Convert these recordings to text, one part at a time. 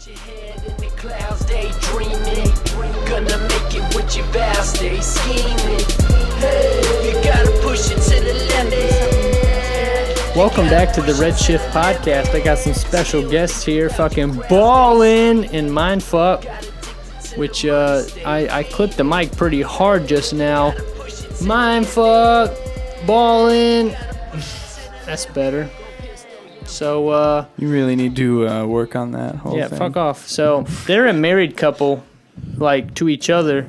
Your head in the clouds, daydreaming. Gonna make it with your vows, stay scheming. Hey, you gotta push it to the limit. Welcome back to the Red Shift Podcast. I got some special guests here, fucking Ballin and Mindfuck, which I clipped the mic pretty hard just now. Mindfuck, Ballin. That's better. So, you really need to work on that whole thing. fuck off. So, they're a married couple, like, to each other,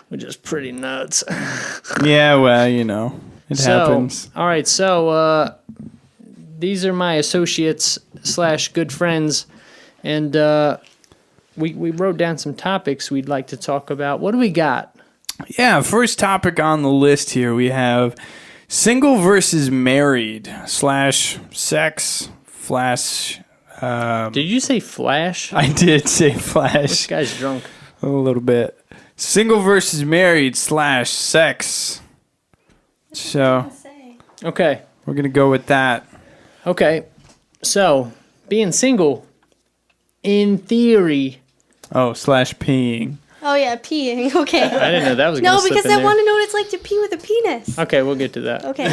which is pretty nuts. Yeah, well, you know, it happens. All right, so, these are my associates / good friends, and we wrote down some topics we'd like to talk about. What do we got? Yeah, first topic on the list here, we have single versus married / sex / Did you say flash? I did say This flash guy's drunk. a little bit. Single versus married / sex. So Okay. we're going to go with that. Okay. So, being single, in theory. Oh, / peeing. Oh, yeah, peeing. Okay. I didn't know that was going No, to slip because in I there. want to know what it's like to pee with a penis. Okay, we'll get to that. Okay.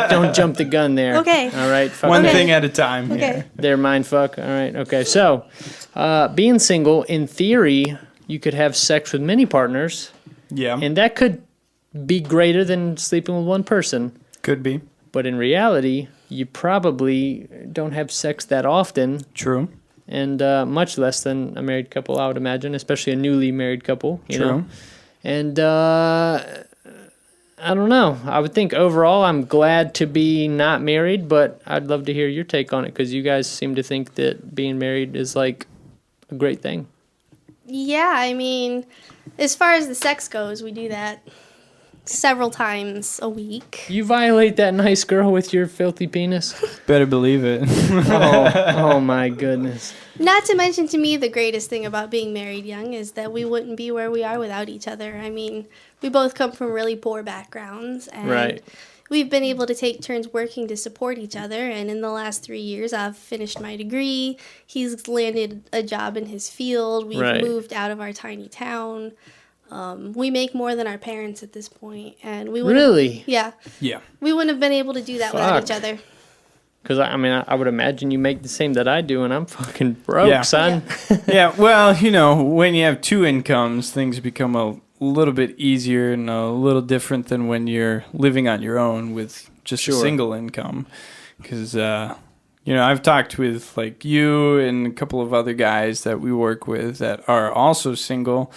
Don't jump the gun there. Okay. All right. Fuck One that. thing at a time Okay. here. There, mindfuck. All right. Okay. So, being single, in theory, you could have sex with many partners, Yeah, and that could be greater than sleeping with one person. could be. But in reality, you probably don't have sex that often, True. and much less than a married couple, I would imagine, especially a newly married couple. You True. know? And I don't know. I would think overall I'm glad to be not married, but I'd love to hear your take on it because you guys seem to think that being married is like a great thing. Yeah, I mean, as far as the sex goes, we do that several times a week. You violate that nice girl with your filthy penis? Better believe it. Oh my goodness. Not to mention, to me, the greatest thing about being married young is that we wouldn't be where we are without each other. I mean, we both come from really poor backgrounds, and Right. we've been able to take turns working to support each other. And in the last 3 years, I've finished my degree. He's landed a job in his field. We've Right. moved out of our tiny town. We make more than our parents at this point, and we wouldn't- Really? Yeah, Yeah. we wouldn't have been able to do that without each Fuck. other. Because, I mean, I would imagine you make the same that I do, and I'm fucking broke, Yeah. son. Yeah, well, you know, when you have two incomes, things become a little bit easier and a little different than when you're living on your own with just a Sure. single income. Because, you know, I've talked with, like, you and a couple of other guys that we work with that are also single,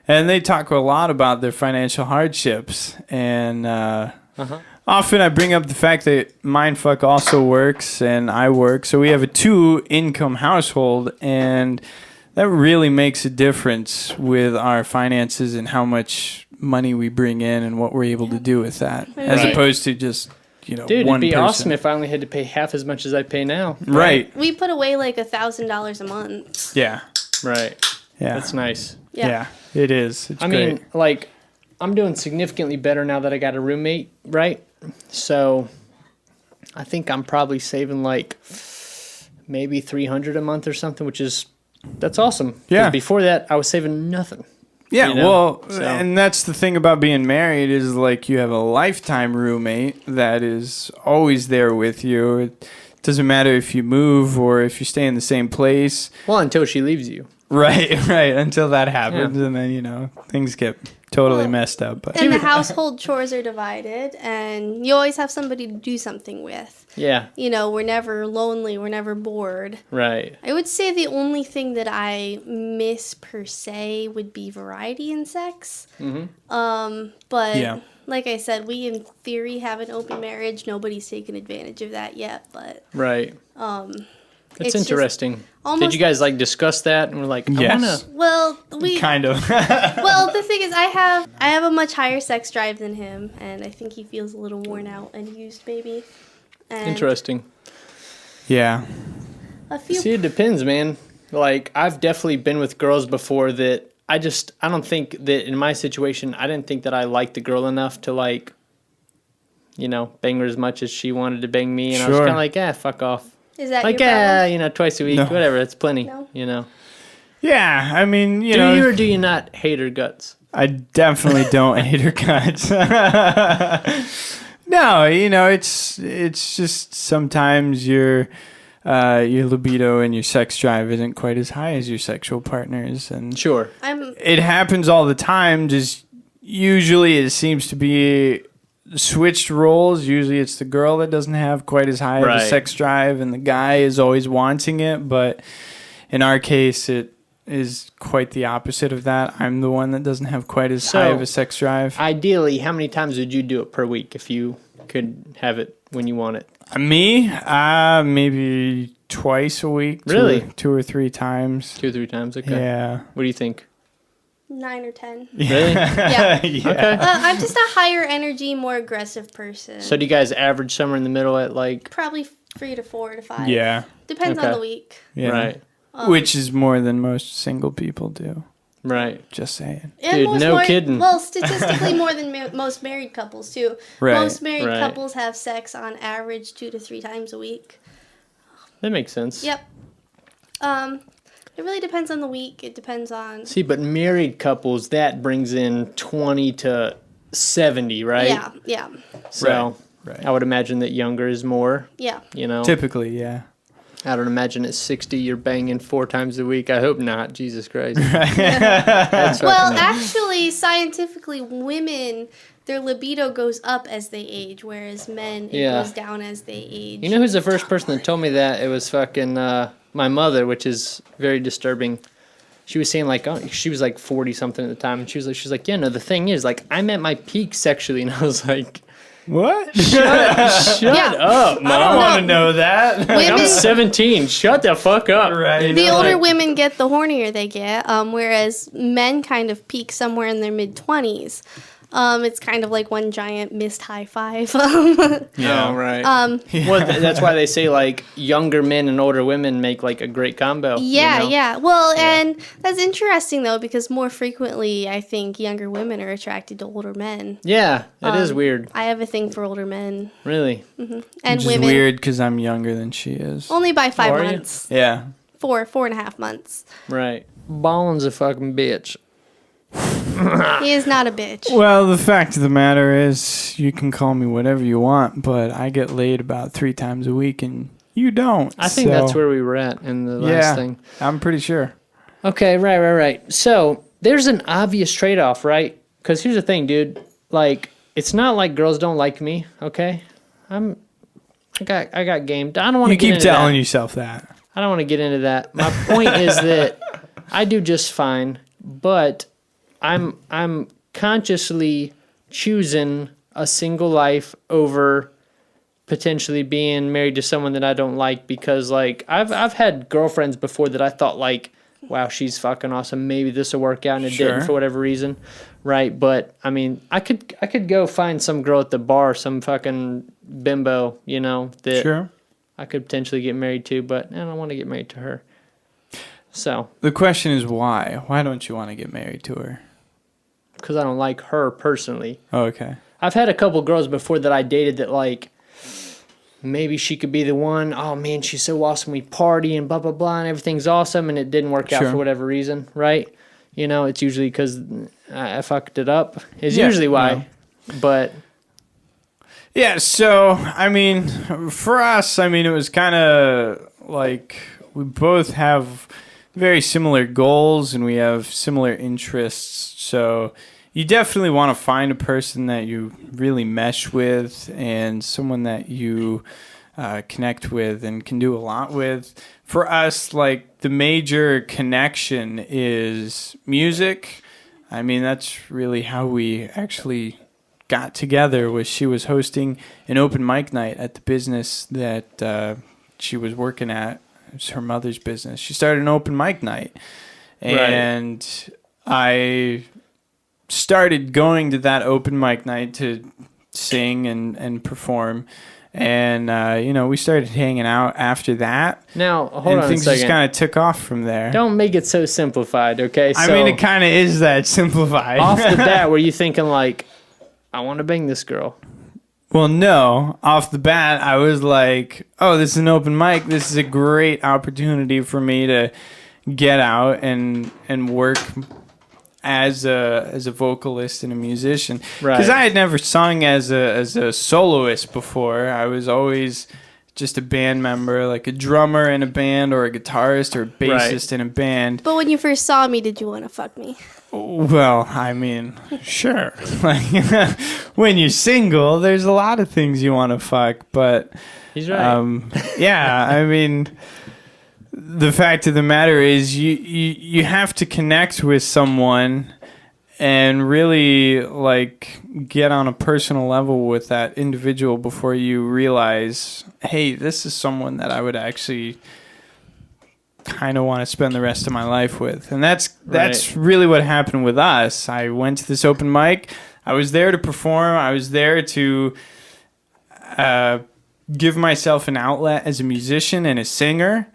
and they talk a lot about their financial hardships. And often I bring up the fact that Mindfuck also works and I work, so we have a 2-income household, and that really makes a difference with our finances and how much money we bring in and what we're able to do with that, as Right. opposed to just, you know, Dude, one it'd be person. awesome if I only had to pay half as much as I pay now. Right. We put away like $1,000 a month. Yeah. Right. Yeah. That's nice. Yeah. It is. It's I great. mean, like, I'm doing significantly better now that I got a roommate, right? So, I think I'm probably saving like maybe $300 a month or something, that's awesome. 'Cause Yeah. before that, I was saving nothing. Yeah, you know, well, so- and that's the thing about being married is like you have a lifetime roommate that is always there with you. It doesn't matter if you move or if you stay in the same place. Well, until she leaves you. Right, until that happens, and then, you know, things get totally messed up. But And the household chores are divided, and you always have somebody to do something with. Yeah. You know, we're never lonely, we're never bored. Right. I would say the only thing that I miss per se would be variety in sex. But Yeah. like I said, we in theory have an open marriage. Nobody's taken advantage of that yet, but Right. That's it's just interesting. Did almost- you guys like discuss that? And we're like, I Yes. wanna. well, we kind of. well, the thing is, I have a much higher sex drive than him, and I think he feels a little worn out and used, maybe. And Interesting. Yeah. A few. See, it depends, man. Like, I've definitely been with girls before that I don't think that in my situation, I didn't think that I liked the girl enough to, like, you know, bang her as much as she wanted to bang me. And I was Sure. kind of like, fuck off. Is that Like, your problem? you know, twice a week, No. whatever. It's plenty, No. you know. Yeah, I mean, you Do know, you or do you not hate her guts? I definitely don't hate her guts. No, you know, it's just sometimes your libido and your sex drive isn't quite as high as your sexual partner's, and Sure. it happens all the time. Just usually it seems to be switched roles. Usually it's the girl that doesn't have quite as high of a sex drive, and the guy is always wanting it. But in our case, it is quite the opposite of that. I'm the one that doesn't have quite as high of a sex drive. Ideally, how many times would you do it per week if you could have it when you want it? Me? Maybe twice a week. Really? Two or three times. 2 or 3 times? Okay. Yeah. What do you think? 9 or 10. Really? Yeah. Okay. I'm just a higher energy, more aggressive person. So do you guys average somewhere in the middle at like... Probably 3 to 4 to 5. Yeah. Depends on Okay. the week. Yeah. Right. Which is more than most single people do. Right. Just saying. And Dude, no kidding. Well, statistically more than most married couples, too. Right. Most married Right. couples have sex on average 2 to 3 times a week. That makes sense. Yep. It really depends on the week. It depends on... See, but married couples, that brings in 20 to 70, right? Yeah, yeah, So Right. I would imagine that younger is more, yeah. you know? Typically, yeah. I don't imagine at 60 you're banging 4 times a week. I hope not. Jesus Christ. That's Well, fucking- actually, scientifically, women, their libido goes up as they age, whereas men, it Yeah. goes down as they age. You know who's the first person that told me that? It was fucking my mother, which is very disturbing. She was saying like, she was like 40 something at the time, and she was like, yeah, no, the thing is, like, I'm at my peak sexually, and I was like, What? shut up, Mom. I don't want to know that. I'm Women, 17. Shut the fuck up. Right. the older women get, the hornier they get, whereas men kind of peak somewhere in their mid-20s. It's kind of like one giant missed high five. Yeah, right. Well, that's why they say like younger men and older women make like a great combo. Yeah, you know? yeah. Well, and that's interesting though, because more frequently, I think younger women are attracted to older men. Yeah, it is weird. I have a thing for older men Really. and Which is women. weird because I'm younger than she is. Only by 5 are you? months. Yeah. 4.5 months. Right. Ballin's a fucking bitch. He is not a bitch. Well, the fact of the matter is, you can call me whatever you want, but I get laid about 3 times a week, and you don't. I think that's where we were at in the last thing. I'm pretty sure. Okay, right. So there's an obvious trade-off, right? Because here's the thing, dude. Like, it's not like girls don't like me. Okay, I got game. I don't want to You get keep into telling that. yourself that. I don't want to get into that. My point is that I do just fine, but I'm consciously choosing a single life over potentially being married to someone that I don't like, because like I've had girlfriends before that I thought like, wow, she's fucking awesome. Maybe this will work out, and it didn't for whatever reason, right? But I mean, I could go find some girl at the bar, some fucking bimbo, you know, that I could potentially get married to, but I don't want to get married to her. So The question is why? Why don't you want to get married to her? because I don't like her personally. Oh, okay. I've had a couple girls before that I dated that like maybe she could be the one. Oh man, she's so awesome. We party and blah blah blah, and everything's awesome, and it didn't work out for whatever reason, right? You know, it's usually because I fucked it up. Is usually why, but. Yeah, so, I mean, for us, I mean, it was kind of like we both have very similar goals and we have similar interests. So you definitely want to find a person that you really mesh with and someone that you connect with and can do a lot with. For us, like, the major connection is music. I mean, that's really how we actually got together. Was she was hosting an open mic night at the business that she was working at. It was her mother's business. She started an open mic night, and I started going to that open mic night to sing and perform, and you know, we started hanging out after that. Now hold and on things a second. just kind of took off from there. Don't make it so simplified, okay? I So, mean, it kind of is that simplified. off the bat, were you thinking like, I want to bang this girl? Well, no. Off the bat, I was like, oh, this is an open mic. This is a great opportunity for me to get out and work as a vocalist and a musician. Because Right. I had never sung as a soloist before. I was always just a band member, like a drummer in a band or a guitarist or a bassist in a band. But when you first saw me, did you want to fuck me? Well, I mean, sure. Like, when you're single, there's a lot of things you want to fuck, but He's right. yeah, I mean, the fact of the matter is you have to connect with someone and really like get on a personal level with that individual before you realize, hey, this is someone that I would actually kind of want to spend the rest of my life with. And that's really what happened with us. I went to this open mic. I was there to perform. I was there to give myself an outlet as a musician and a singer.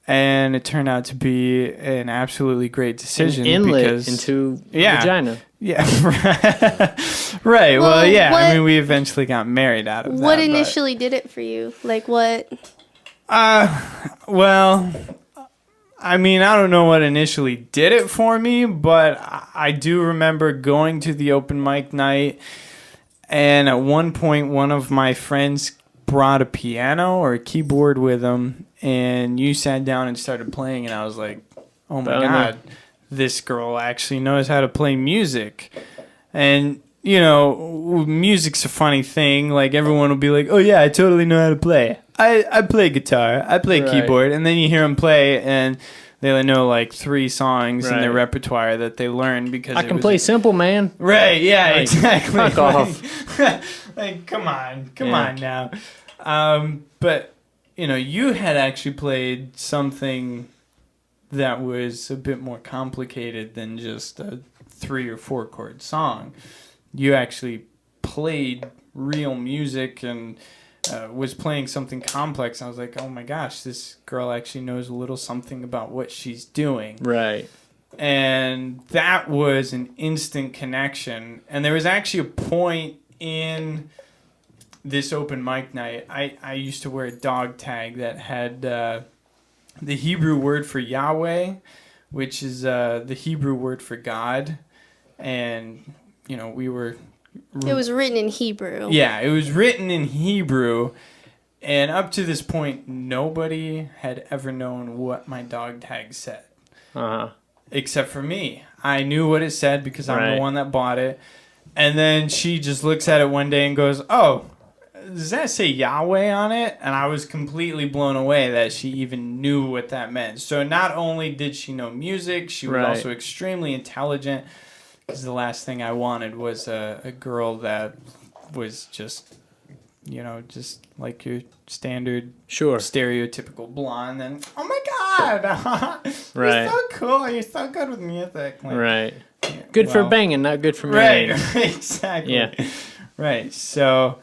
And it turned out to be an absolutely great decision. An inlet because, into yeah, vagina. Yeah, right. Well, yeah. what- I mean, we eventually got married out of that. What but- initially did it for you? Like what? Well, I mean, I don't know what initially did it for me, but I do remember going to the open mic night, and at one point, one of my friends brought a piano or a keyboard with him, and you sat down and started playing, and I was like, oh my God, this girl actually knows how to play music. And, you know, music's a funny thing. Like, everyone will be like, oh yeah, I totally know how to play. I play guitar, I play keyboard, and then you hear them play, and they only know like 3 songs in their repertoire that they learned because I can play simple, man. Right, yeah, Like, exactly. fuck off. Like, come on now. But, you know, you had actually played something that was a bit more complicated than just a 3 or 4 chord song. You actually played real music and was playing something complex. I was like, oh my gosh, this girl actually knows a little something about what she's doing. Right. And that was an instant connection. And there was actually a point in this open mic night. I used to wear a dog tag that had the Hebrew word for Yahweh, which is the Hebrew word for God. And, you know, we were... It was written in Hebrew. Yeah, it was written in Hebrew. And up to this point, nobody had ever known what my dog tag said. Uh-huh. Except for me. I knew what it said because I'm the one that bought it. And then she just looks at it one day and goes, oh, does that say Yahweh on it? And I was completely blown away that she even knew what that meant. So not only did she know music, she was also extremely intelligent. Because the last thing I wanted was a girl that was just, you know, just like your standard, stereotypical blonde. And, oh my God, you're so cool. You're so good with music. Like, right. Yeah, good for banging, not good for marrying. Right, exactly. Yeah. Right. So,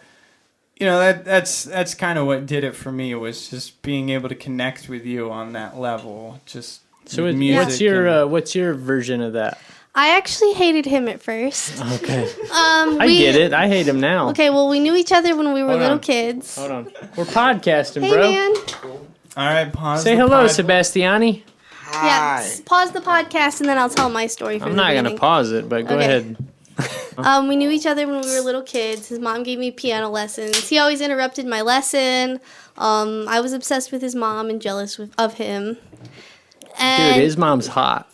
you know, that's kind of what did it for me, was just being able to connect with you on that level. Just so music. what's your version of that? I actually hated him at first. Okay. I get it. I hate him now. Okay, well, we knew each other when we were little kids. Hold on. We're podcasting, Hey, bro. man. All right, pause. Say hello, Sebastiani. Yeah, pause the podcast and then I'll tell my story from I'm the not going beginning. to pause it, but go ahead. We knew each other when we were little kids. His mom gave me piano lessons. He always interrupted my lesson. I was obsessed with his mom and jealous of him. And Dude, his mom's hot.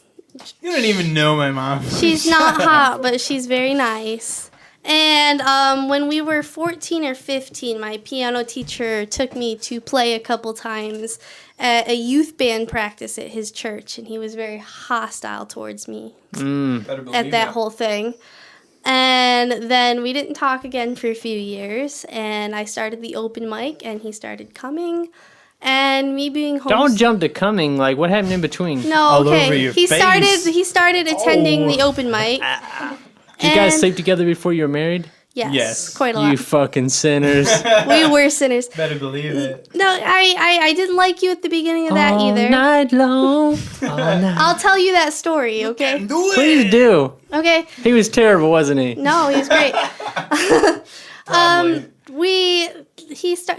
You don't even know my mom. she's not hot, but she's very nice. And when we were 14 or 15, my piano teacher took me to play a couple times at a youth band practice at his church, and he was very hostile towards me at that whole thing. And then we didn't talk again for a few years, and I started the open mic, and he started coming. And me being home. Don't jump to coming. Like, what happened in between? No, All okay. over your He face. started attending the open mic. Did you guys sleep together before you were married? Yes. Quite a lot. You fucking sinners. We were sinners. Better believe it. No, I didn't like you at the beginning of that All either. night long. All night. I'll tell you that story, okay? Please do. Okay. He was terrible, wasn't he? No, he was great.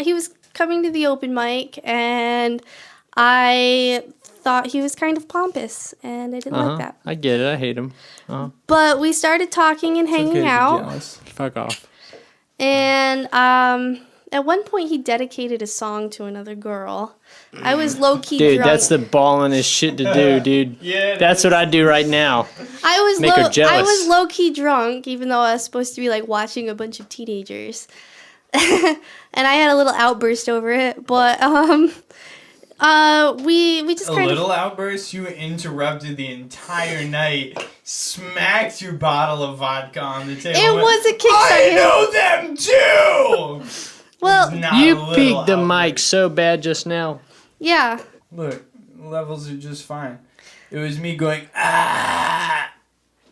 He was coming to the open mic, and I thought he was kind of pompous, and I didn't like that. I get it. I hate him. But we started talking and hanging Okay, out, jealous. Fuck off. and at one point he dedicated a song to another girl. I was low-key Dude, drunk. that's the ballinest shit to do, dude. Yeah, That's what I do right now. I Make her was jealous. low-key drunk, even though I was supposed to be like watching a bunch of teenagers. And I had a little outburst over it, but we just a kind little of outburst. You interrupted the entire night, smacked your bottle of vodka on the table. it was a I Kickstarter. know them too. Well, Not You a little peaked the mic outburst. so bad just now. yeah. Look, levels are just fine. It was me going ah.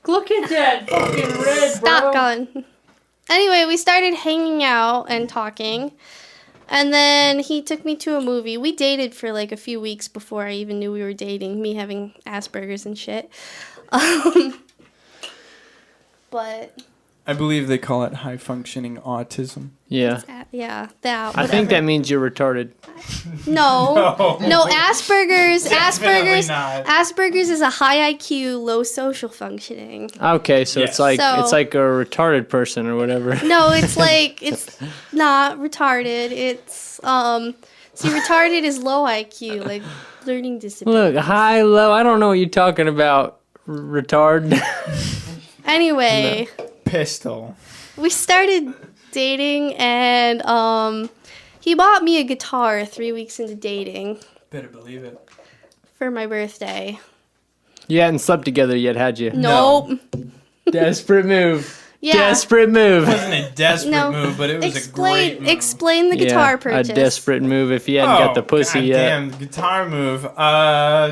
Look at that fucking red, Stop going. Anyway, we started hanging out and talking. And then he took me to a movie. We dated for like a few weeks before I even knew we were dating, me having Asperger's and shit. But I believe they call it high functioning autism. Yeah. yeah, that. I think whatever. that means you're retarded. No, Asperger's. Definitely not. Asperger's is a high IQ, low social functioning. Okay, so Yes. it's like So- it's like a retarded person or whatever. No, it's like it's not retarded. It's see, retarded is low IQ, like learning disability. Look, high, low. I don't know what you're talking about. Retard. Anyway, Pistol. we started dating, and he bought me a guitar 3 weeks into dating Better believe it. for my birthday. You hadn't slept together yet, had you? Nope. Desperate move. Yeah. Desperate move. It wasn't a desperate No. move, but it was a great move. Explain the guitar purchase. A desperate move if you hadn't got the pussy yet. Damn, guitar move.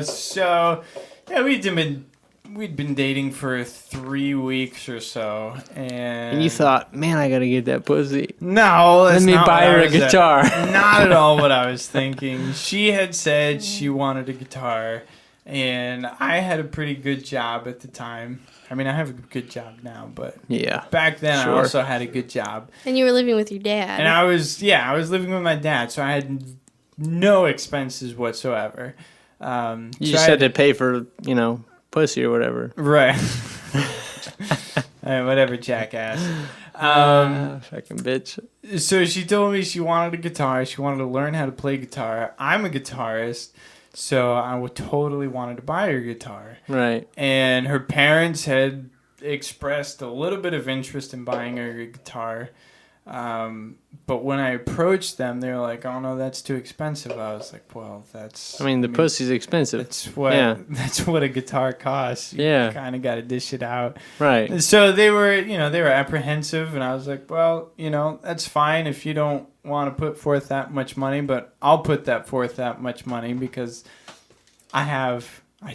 So yeah, we'd been dating for 3 weeks or so, And you thought, man, I gotta get that pussy. no, Let that's me not buy what her I a was guitar. Not at all what I was thinking. She had said she wanted a guitar, and I had a pretty good job at the time. I mean, I have a good job now, but Yeah. back then Sure. I also had a good job. And you were living with your dad. And I was living with my dad, so I had no expenses whatsoever. You so just I had to pay for, pussy or whatever. Right. Whatever, jackass. Fucking bitch. So she told me she wanted a guitar. She wanted to learn how to play guitar. I'm a guitarist, so I would totally wanted to buy her a guitar. Right. And her parents had expressed a little bit of interest in buying her a guitar. But when I approached them, they were like, "Oh no, that's too expensive." I was like, "Well, that's." The pussy's expensive. That's what a guitar costs. You Yeah. kind of got to dish it out. Right. And so they were apprehensive, and I was like, "Well, that's fine if you don't want to put forth that much money, but I'll put that much money because I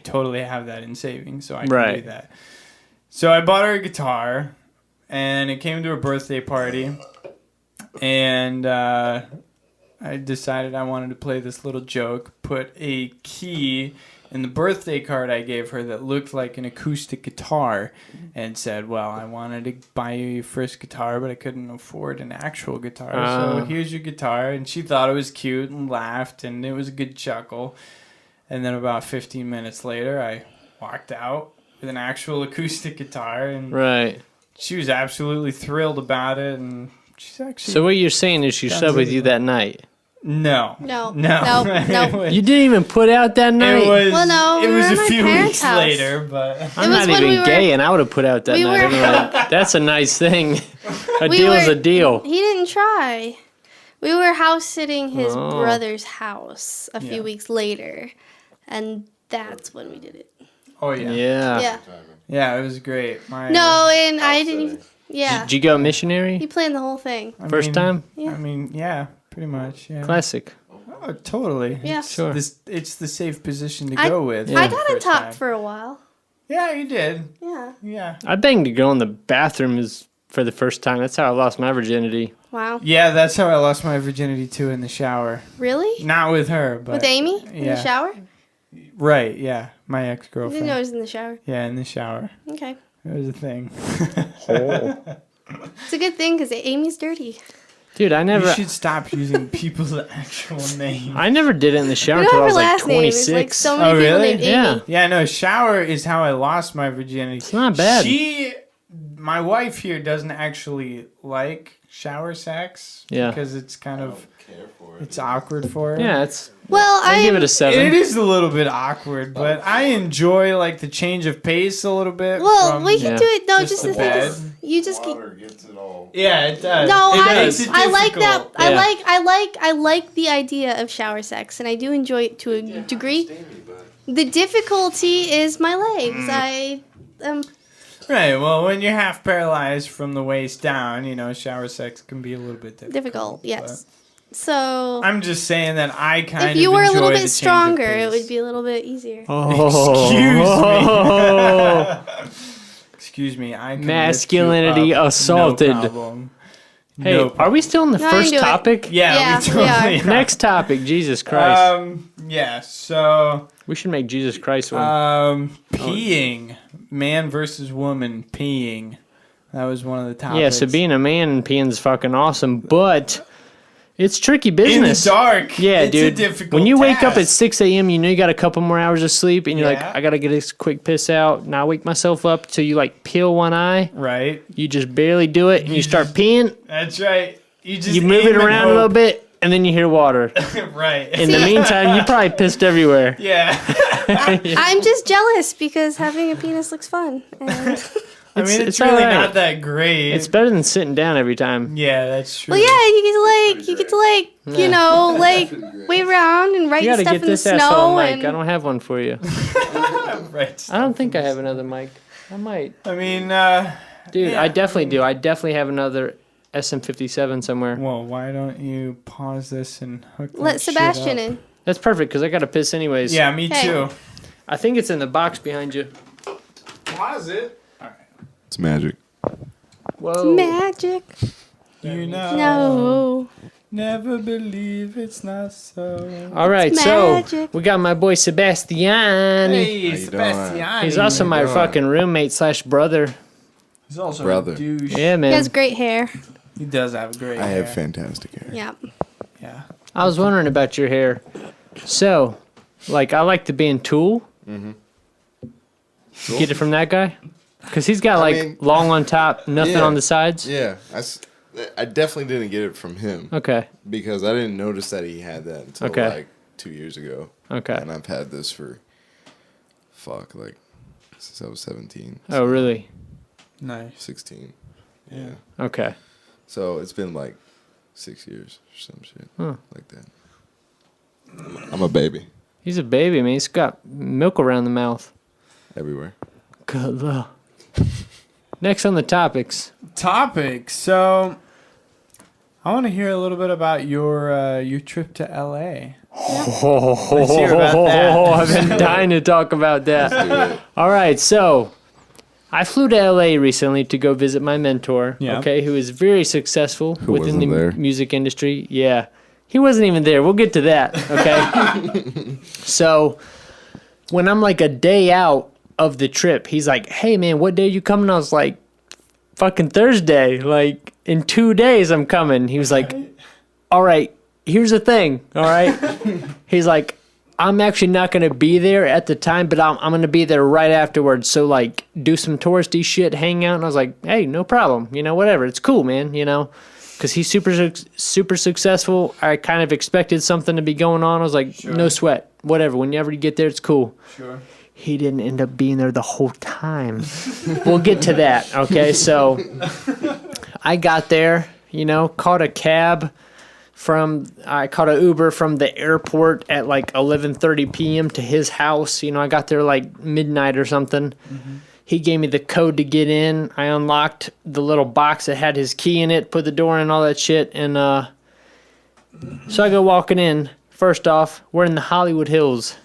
totally have that in savings, so I can do that." So I bought her a guitar, and it came to a birthday party. And I decided I wanted to play this little joke, put a key in the birthday card I gave her that looked like an acoustic guitar, and said, "Well, I wanted to buy you your first guitar, but I couldn't afford an actual guitar, so here's your guitar." And she thought it was cute and laughed, and it was a good chuckle. And then about 15 minutes later, I walked out with an actual acoustic guitar, and she was absolutely thrilled about it, and she's actually... So what you're saying is she slept with you that night? No. No. You didn't even put out that night? It was, Well, no, we it were was at a my few parents' weeks house. later, but... I'm was not when even we were- gay, and I would have put out that We night. were- Anyway. That's a nice thing. A We deal is were- a deal. He didn't try. We were house sitting his Oh. brother's house a few Yeah. weeks later, and that's when we did it. Oh, yeah. Yeah. Yeah, it was great. No, and I didn't even... Yeah. Did you go missionary? You planned the whole thing. First time? Yeah. I mean, yeah, pretty much, yeah. Classic. Oh, totally. Yeah. Sure. It's the safe position to I- go with. I for the got on first top time. for a while. Yeah, you did. Yeah. Yeah. I banged a girl in the bathroom for the first time. That's how I lost my virginity. Wow. Yeah, that's how I lost my virginity too, in the shower. Really? Not with her, but With Amy? In yeah. the shower? Right, yeah. My I ex-girlfriend. didn't know it was in the shower. Yeah, in the shower. Okay. It was a thing. It's a good thing because Amy's dirty. Dude, I You never. should stop using people's actual names. I never did it in the shower We until I don't have was her like last name. It's 26. like so many Oh, people really? named Amy. Yeah. Yeah, no, shower is how I lost my virginity. It's not bad. My wife here doesn't actually like shower sex. Yeah. Because it's kind of, it's awkward for her. Yeah, it's. Well, I give it a It 7. is a little bit awkward, but I enjoy like the change of pace a little bit. well, from, we can Yeah. do it. No, Just just the the thing is, bed. you just keep. Water gets it all. Yeah, it does. No, It I makes it like that. difficult. Yeah. I like the idea of shower sex, and I do enjoy it to a degree. The difficulty is my legs. Right. Well, when you're half paralyzed from the waist down, shower sex can be a little bit difficult. Yes. but So I'm just saying that I kind of if you were a little enjoy the bit change of stronger, it pace. would be a little bit easier. Excuse me. I can Masculinity lift you up, assaulted. No problem. Hey, No are we still in the No, I first can do it. topic? Yeah, Yeah, we totally we are. Next topic, Jesus Christ. Yeah. So, We should make Jesus Christ one. peeing, man versus woman peeing. That was one of the topics. Yeah, so being a man and peeing's fucking awesome, but it's tricky in business. the dark. Yeah, it's dude. A difficult when you wake up at task. 6 a.m., you know you got a couple more hours of sleep, and you're like, Yeah. I gotta get this quick piss out. And I wake myself up till you like peel one eye. Right. You just barely do it, and you start peeing. That's right. You move it aim and around a little hope. bit, and then you hear water. Right. In the meantime, you probably pissed everywhere. Yeah. I'm just jealous because having a penis looks fun. And I mean, it's all really right. not that great. It's better than sitting down every time. Yeah, that's true. well, yeah, you get to wave around and write You gotta stuff get in the this asshole snow. mic. And I don't have one for you. Right. I don't think I have another mic. I might. I mean, Dude, Yeah. I definitely do. I definitely have another SM57 somewhere. well, why don't you pause this and hook that let shit Sebastian up? in. That's perfect because I got to piss anyways. Yeah, me Hey. too. I think it's in the box behind you. Closet. It's magic. Whoa. Magic. You know. No. Never believe it's not so. All right, so magic. we got my boy Sebastiani. Hey, you Sebastiani. He's also my doing? fucking roommate / brother. He's also Brother. a douche. Yeah, He man. has great hair. He does have great I hair. have fantastic hair. Yeah. Yeah. I was wondering about your hair. So, like, I like the band Tool. Cool. Get it from that guy? Because he's got, like, mean- long on top, nothing Yeah. on the sides. Yeah, I definitely didn't get it from him Okay. because I didn't notice that he had that until Okay. like 2 years ago. Okay. And I've had this for like since I was 17. Oh, really? Nice. 16. Yeah. Okay. So it's been like 6 years or some shit Huh. like that. I'm a baby He's a baby, man. He's got milk around the mouth. everywhere. Good luck. Next on the topics. Topic. So, I want to hear a little bit about your trip to LA. Let's hear about that. I've been dying to talk about that. Do it. All right, so I flew to LA recently to go visit my mentor, Yeah. okay, who is very successful within the wasn't there? music industry. Yeah. He wasn't even there. We'll get to that, okay? So, when I'm like a day out of the trip, he's like, "Hey man, what day you coming?" I was like, "Fucking Thursday. Like in 2 days I'm coming." He was like, "All right, here's the thing, all right?" He's like, "I'm actually not going to be there at the time, but I'm going to be there right afterwards. So, like, do some touristy shit, hang out." And I was like, "Hey, no problem. Whatever. It's cool, man, Because he's super successful. I kind of expected something to be going on. I was like, no sweat. Whatever. Whenever you get there, it's cool. Sure. He didn't end up being there the whole time. We'll get to that, okay? So, I got there, caught a cab. I caught an Uber from the airport at like 11:30 p.m. to his house. I got there like midnight or something. Mm-hmm. He gave me the code to get in. I unlocked the little box that had his key in it, put the door in, all that shit. And so I go walking in. First off, we're in the Hollywood Hills.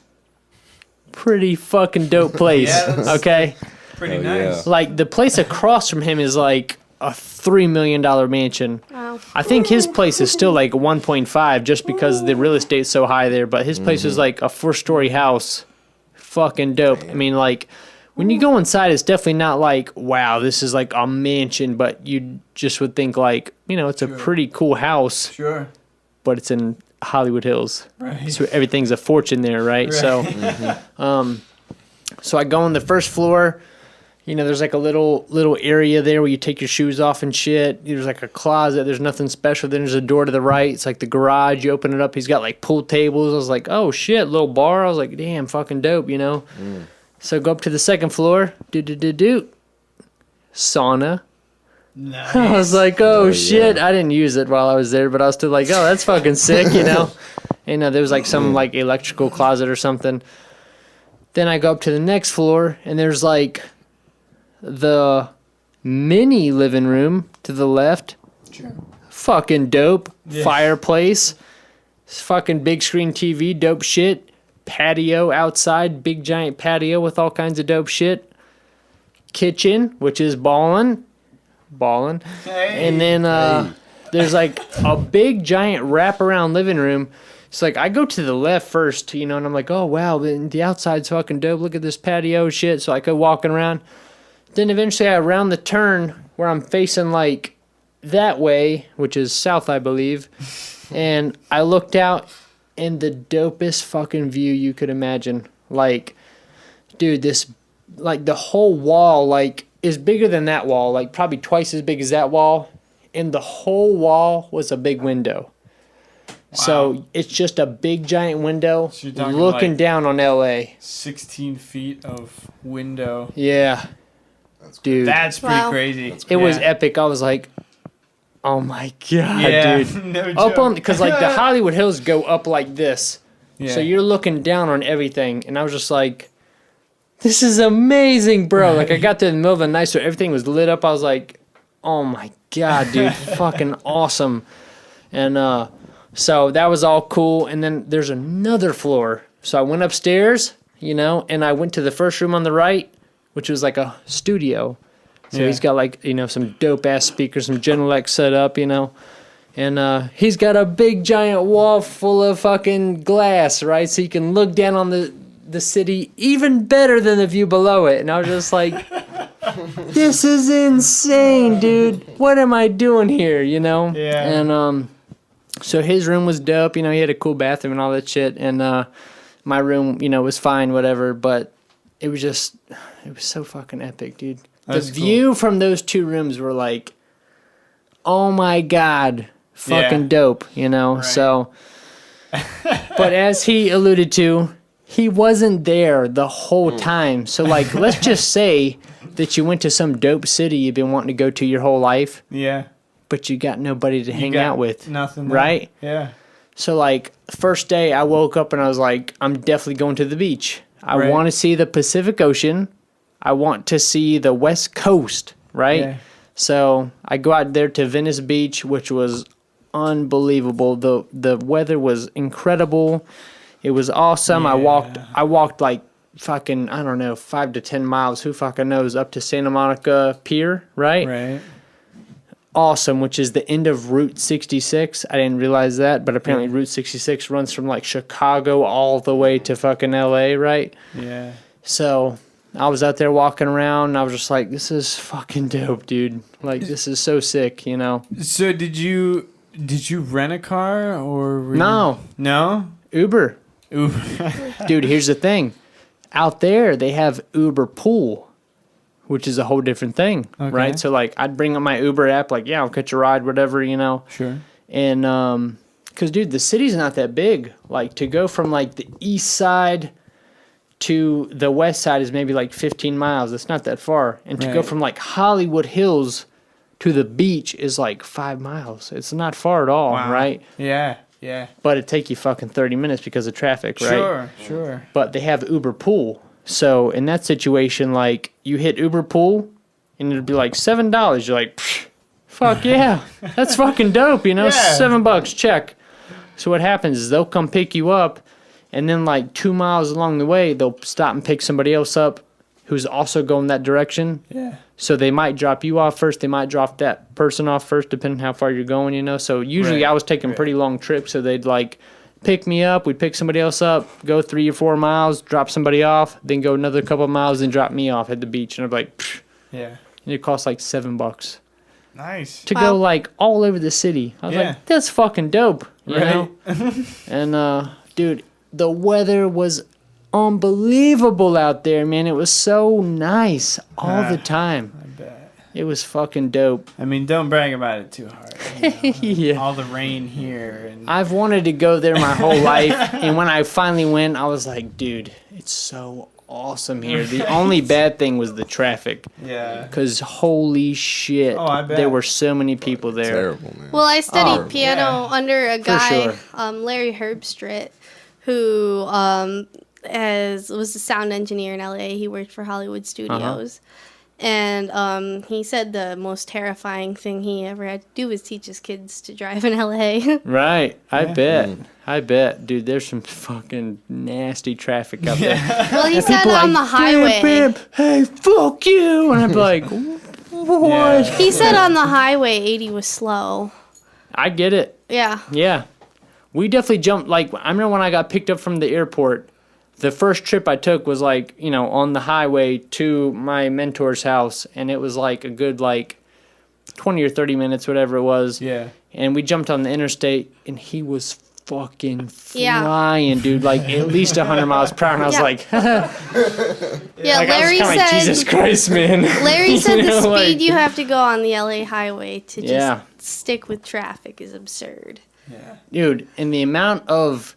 Pretty fucking dope place, Yeah, that's- okay? Pretty Oh, nice. yeah. Like, the place across from him is like a $3 million mansion. Wow. I think his place is still like 1.5 just because the real estate's so high there. But his place is like a 4-story house. Fucking dope. I mean, like, when you go inside, it's definitely not like, wow, this is like a mansion, but you just would think like, it's a pretty cool house, Sure. but it's in Hollywood Hills. Right. So everything's a fortune there, right? So, so I go on the first floor. There's like a little area there where you take your shoes off and shit. There's like a closet. There's nothing special. Then there's a door to the right. It's like the garage. You open it up. He's got like pool tables. I was like, oh shit, little bar. I was like, damn, fucking dope, So go up to the second floor. Sauna. Nice. I was like, oh shit. I didn't use it while I was there, but I was still like, oh, that's fucking sick, And there was like some like electrical closet or something. Then I go up to the next floor, and there's like the mini living room to the left. Sure. Fucking dope. Yeah. Fireplace. Fucking big screen TV. Dope shit. Patio outside. Big giant patio with all kinds of dope shit. Kitchen, which is ballin'. Hey. And then there's like a big giant wraparound living room. It's like I go to the left first, and I'm like, oh wow, the outside's fucking dope. Look at this patio shit. So I go walking around. Then eventually I round the turn where I'm facing like that way, which is south, I believe. And I looked out, and the dopest fucking view you could imagine. Like, dude, the whole wall, like, is bigger than that wall. Like, probably twice as big as that wall. And the whole wall was a big window. Wow. So it's just a big giant window looking like down on LA. 16 feet of window. Yeah. Dude, that's pretty crazy. It was epic. I was like, oh my god, dude. No joke. Up on, because like the Hollywood Hills go up like this, yeah. So you're looking down on everything, and I was just like, this is amazing, bro. Like I got there in the middle of the night, so everything was lit up. I was like, oh my god, dude, fucking awesome. And so that was all cool. And then there's another floor, so I went upstairs, and I went to the first room on the right, which was like a studio. So he's got like, some dope ass speakers, some Genelec set up, and he's got a big giant wall full of fucking glass, right? So you can look down on the city even better than the view below it. And I was just like, this is insane, dude. What am I doing here, Yeah. And so his room was dope, he had a cool bathroom and all that shit. And my room, was fine, whatever, but it was so fucking epic, dude. That's the view from those two rooms were like, oh my god, fucking dope, Right. So, but as he alluded to, he wasn't there the whole time. So, like, let's just say that you went to some dope city you've been wanting to go to your whole life. Yeah. But you got nobody to hang out with. Nothing. Right? Yeah. So, like, first day I woke up and I was like, I'm definitely going to the beach. I want to see the Pacific Ocean. I want to see the West Coast, right? Yeah. So I go out there to Venice Beach, which was unbelievable. The weather was incredible. It was awesome. Yeah. I walked like fucking, I don't know, 5 to 10 miles, who fucking knows, up to Santa Monica Pier, right? Right. Awesome, which is the end of Route 66. I didn't realize that, but apparently Route 66 runs from like Chicago all the way to fucking LA, right? Yeah. So I was out there walking around, and I was just like, this is fucking dope, dude. Like, this is so sick, So did you rent a car or No. Uber. Dude, here's the thing. Out there, they have Uber Pool, which is a whole different thing, right? So, like, I'd bring up my Uber app, like, I'll catch a ride, whatever, Sure. And, because, dude, the city's not that big. Like, to go from, like, the east side to the west side is maybe, like, 15 miles. It's not that far. And to go from, like, Hollywood Hills to the beach is, like, 5 miles. It's not far at all, right? Yeah. But it'd take you fucking 30 minutes because of traffic, right? Sure. But they have Uber Pool. So in that situation, like, you hit Uber Pool, and it'd be like $7. You're like, fuck yeah, that's fucking dope, $7, check. So what happens is they'll come pick you up, and then like 2 miles along the way, they'll stop and pick somebody else up who's also going that direction. Yeah. So they might drop you off first. They might drop that person off first, depending on how far you're going, So usually I was taking pretty long trips, so they'd like pick me up. We'd pick somebody else up, go 3 or 4 miles, drop somebody off, then go another couple of miles and drop me off at the beach. And I'd be like, psh. Yeah. And it cost like $7 Nice. to go like all over the city. I was Yeah. like, that's fucking dope. You Right. know? And, dude, the weather was unbelievable out there, man. It was so nice all the time. I bet. It was fucking dope. I mean, don't brag about it too hard. You know? Yeah. All the rain here. And I've wanted to go there my whole life, and when I finally went, I was like, dude, it's so awesome here. The only bad thing was the traffic, yeah. because holy shit, Oh, I bet. there were so many people there. Terrible, man. Well, I studied Oh, piano yeah. under a guy, sure. Larry Herbstritt, who was a sound engineer in LA. He worked for Hollywood Studios. And he said the most terrifying thing he ever had to do was teach his kids to drive in LA. Right, I Yeah. bet. I bet, dude. There's some fucking nasty traffic out there. Well, he said People on like, the highway. "Bip, bip, hey, fuck you," and I'd be like, "What?" Yeah. He said on the highway 80 was slow. I get it. Yeah. Yeah. We definitely jumped. Like, I remember when I got picked up from the airport, the first trip I took was like, you know, on the highway to my mentor's house. And it was like a good, like, 20 or 30 minutes, whatever it was. Yeah. And we jumped on the interstate, and he was fucking Yeah. flying, dude. Like, at least 100 miles per hour. And I was Yeah. like, Yeah, like, Larry I was kinda like, said. Jesus Christ, man. Larry said You the know, speed like- you have to go on the LA highway to just Yeah. stick with traffic is absurd. Yeah. Dude, and the amount of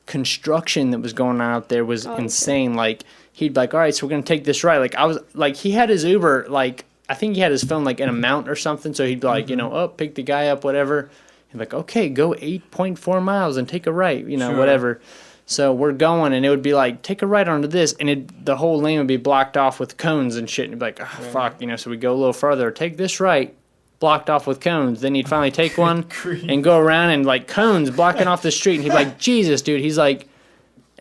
construction that was going on out there was Oh, insane. Like, he'd be like, all right, so we're going to take this right. Like, I was, like, he had his Uber, like, I think he had his phone, like, in a mount or something. So he'd be like, you know, oh, pick the guy up, whatever. He'd be like, okay, go 8.4 miles and take a right, you know, Sure. whatever. So we're going, and it would be like, take a right onto this, and the whole lane would be blocked off with cones and shit. And he'd be like, oh, fuck, you know, so we go a little further, take this right, blocked off with cones. Then he'd finally take one and go around and, like, cones blocking off the street. And he'd be like, Jesus, dude. He's like,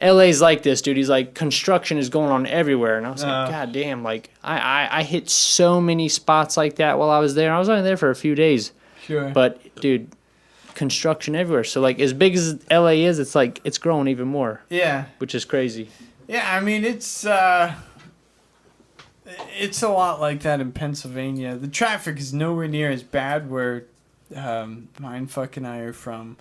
LA's like this, dude. He's like, construction is going on everywhere. And I was like, God damn, like, I hit so many spots like that while I was there. I was only there for a few days. Sure. But, dude, construction everywhere. So, like, as big as LA is, it's like, it's growing even more, yeah. which is crazy. Yeah, I mean, it's a lot like that in Pennsylvania. The traffic is nowhere near as bad where Mindfuck and I are from,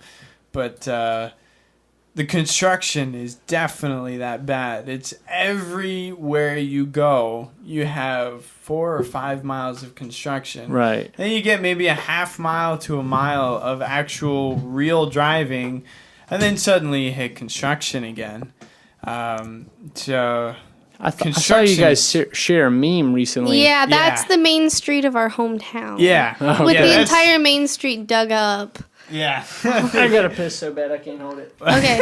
but the construction is definitely that bad. It's everywhere you go, you have 4 or 5 miles of construction. Right. Then you get maybe a half mile to a mile of actual real driving, and then suddenly you hit construction again. So I saw you Construction. guys share a meme recently. Yeah, that's Yeah. the main street of our hometown. yeah, With yeah, the that's- entire main street dug up. yeah. I gotta piss so bad I can't hold it. Okay.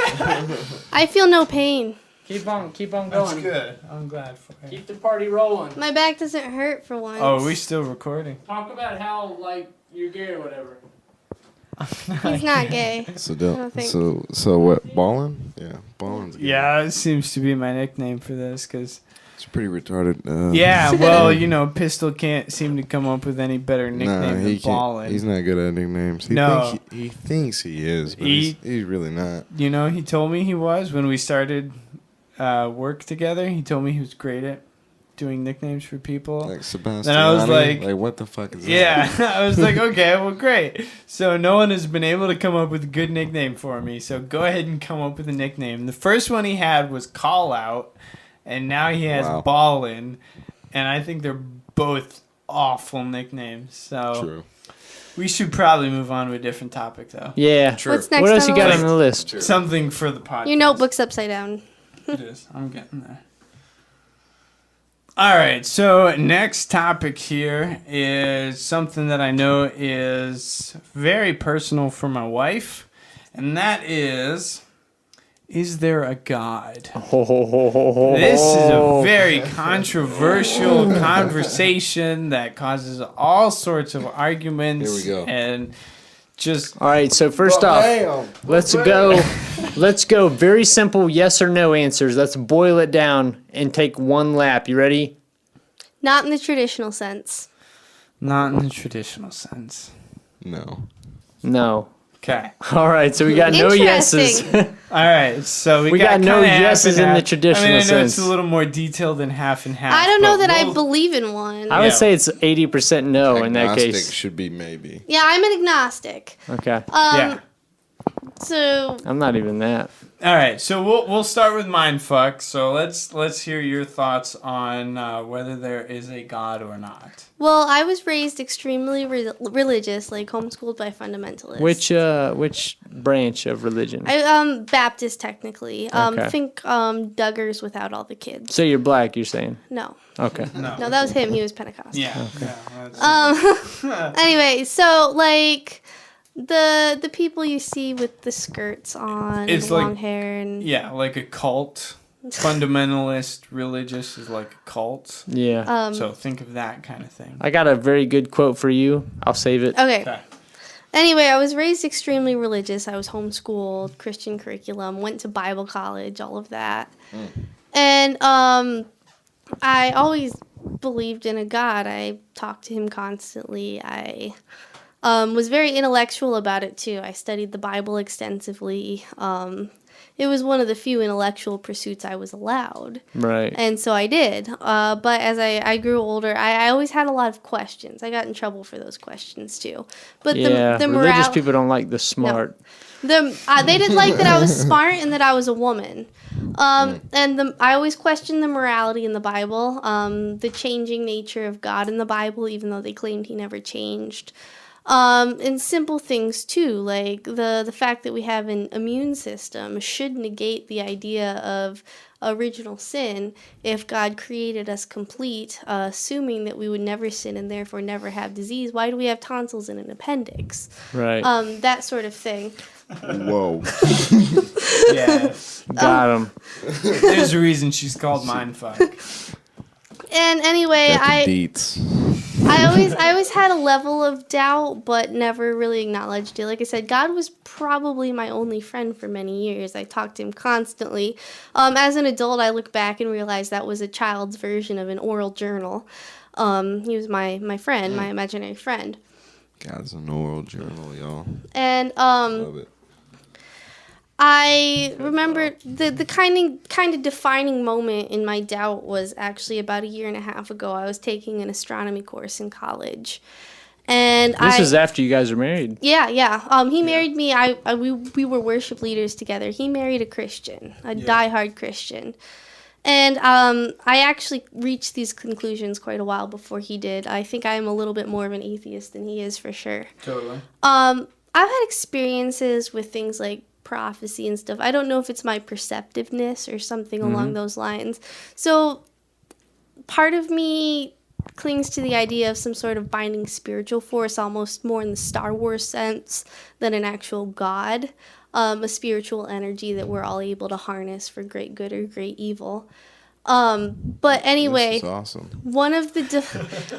I feel no pain. Keep on going. That's good. I'm glad for it. Keep the party rolling. My back doesn't hurt for once. Oh, are we still recording? Talk about how, like, you're gay or whatever. He's not gay. So don't think- so what? Ballin? Yeah, Ballin's. Good. Yeah, it seems to be my nickname for this because. It's pretty retarded. Yeah, well, you know, Pistol can't seem to come up with any better Nah, nickname he than Ballin. can't. He's not good at nicknames. No. He thinks he is, but He- he's really not. You know, he told me he was when we started work together. He told me he was great at doing nicknames for people. Like Sebastiani. Then I was like- what the fuck is that? Yeah, I was like, okay, well, great. So no one has been able to come up with a good nickname for me. So go ahead and come up with a nickname. The first one he had was Call Out, and now he has Wow. Ballin, and I think they're both awful nicknames. So True. we should probably move on to a different topic, though. Yeah. What's next What else on you the got list? on the list? Something for the podcast. Your notebook's upside down. It is. I'm getting there. All right, so next topic here is something that I know is very personal for my wife, and that is there a God? This is a very controversial conversation that causes all sorts of arguments. Here we go. And just All right, so first off, let's go very simple yes or no answers. Let's boil it down and take one lap. You ready? Not in the traditional sense. not in the traditional sense. No. No. Okay. All right, so we got no yeses. Interesting. All right, so we got no kinda half yeses and in the half. traditional I know sense. it's a little more detailed than half and half. I don't know but that I we'll- believe in one. I would Yeah. say it's 80% no in that Agnostic case. should be maybe. Yeah, I'm an agnostic. Okay. Yeah. So I'm not even that. All right, so we'll start with Mindfuck. So let's hear your thoughts on whether there is a God or not. well, I was raised extremely religious, like homeschooled by fundamentalists. Which branch of religion? I Baptist technically. Okay. Think Duggars without all the kids. So you're black, you're saying? No. Okay. No. No, that was him. He was Pentecostal. Yeah. That's, Anyway, so like the people you see with the skirts on, It's and long like- hair, and yeah, like a cult. Fundamentalist religious is like a cult. Yeah. So think of that kind of thing. I got a very good quote for you. I'll save it. okay. Okay. Anyway, I was raised extremely religious. I was homeschooled, Christian curriculum, went to Bible college, all of that. And I always believed in a God. I talked to him constantly. I was very intellectual about it too. I studied the Bible extensively. It was one of the few intellectual pursuits I was allowed. Right. And so I did. But as I grew older, I always had a lot of questions. I got in trouble for those questions too. But Yeah. the Religious morale, people don't like the smart. they didn't like that I was smart and that I was a woman. And I always questioned the morality in the Bible, the changing nature of God in the Bible, even though they claimed he never changed. And simple things too, like the fact that we have an immune system should negate the idea of original sin if God created us complete, assuming that we would never sin and therefore never have disease. Why do we have tonsils and an appendix? Right. That sort of thing. Whoa. Yes. Got him. There's a reason she's called Mindfuck. And anyway, Got the deets. I always had a level of doubt, but never really acknowledged it. Like I said, God was probably my only friend for many years. I talked to him constantly. As an adult, I look back and realize that was a child's version of an oral journal. He was my friend, my imaginary friend. God's an oral journal, y'all. And Love it. I remember the kind of defining moment in my doubt was actually about a year and a half ago. I was taking an astronomy course in college, and This is after you guys are married. Yeah. He married me. We were worship leaders together. He married a Christian, a diehard Christian, and I actually reached these conclusions quite a while before he did. I think I am a little bit more of an atheist than he is for sure. Totally. I've had experiences with things like prophecy and stuff. I don't know if it's my perceptiveness or something along those lines. So part of me clings to the idea of some sort of binding spiritual force, almost more in the Star Wars sense than an actual God, a spiritual energy that we're all able to harness for great good or great evil. But anyway, This is awesome. one of the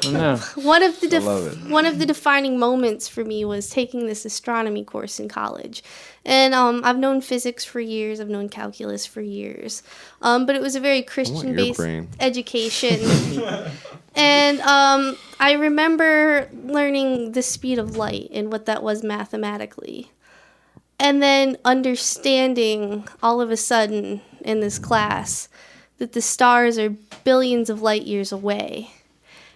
No. one of the I love it. one of the defining moments for me was taking this astronomy course in college. And I've known physics for years, I've known calculus for years. But it was a very Christian-based brain. education. And I remember learning the speed of light and what that was mathematically. And then understanding all of a sudden in this class that the stars are billions of light years away.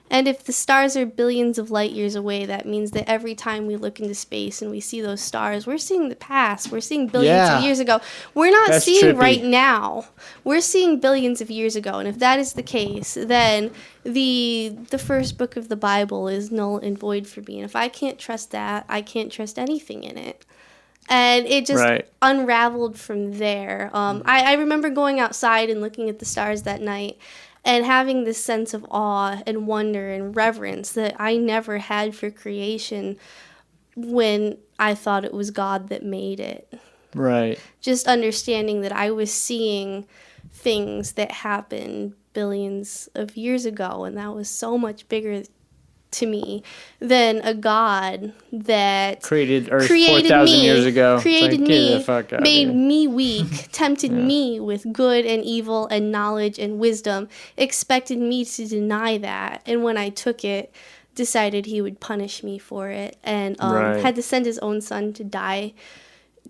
And if the stars are billions of light years away, that means that every time we look into space and we see those stars, we're seeing the past. We're seeing billions of years ago. We're not That's seeing trippy. right now. We're seeing billions of years ago. And if that is the case, then the first book of the Bible is null and void for me. And if I can't trust that, I can't trust anything in it. And it just unraveled from there. I remember going outside and looking at the stars that night and having this sense of awe and wonder and reverence that I never had for creation when I thought it was God that made it. Right. Just understanding that I was seeing things that happened billions of years ago, and that was so much bigger to me than a God that Created Earth created 4,000 me, years ago. It's created like, get me, the fuck out made here. me weak, tempted me with good and evil and knowledge and wisdom, expected me to deny that. And when I took it, decided he would punish me for it, and Right. had to send his own son to die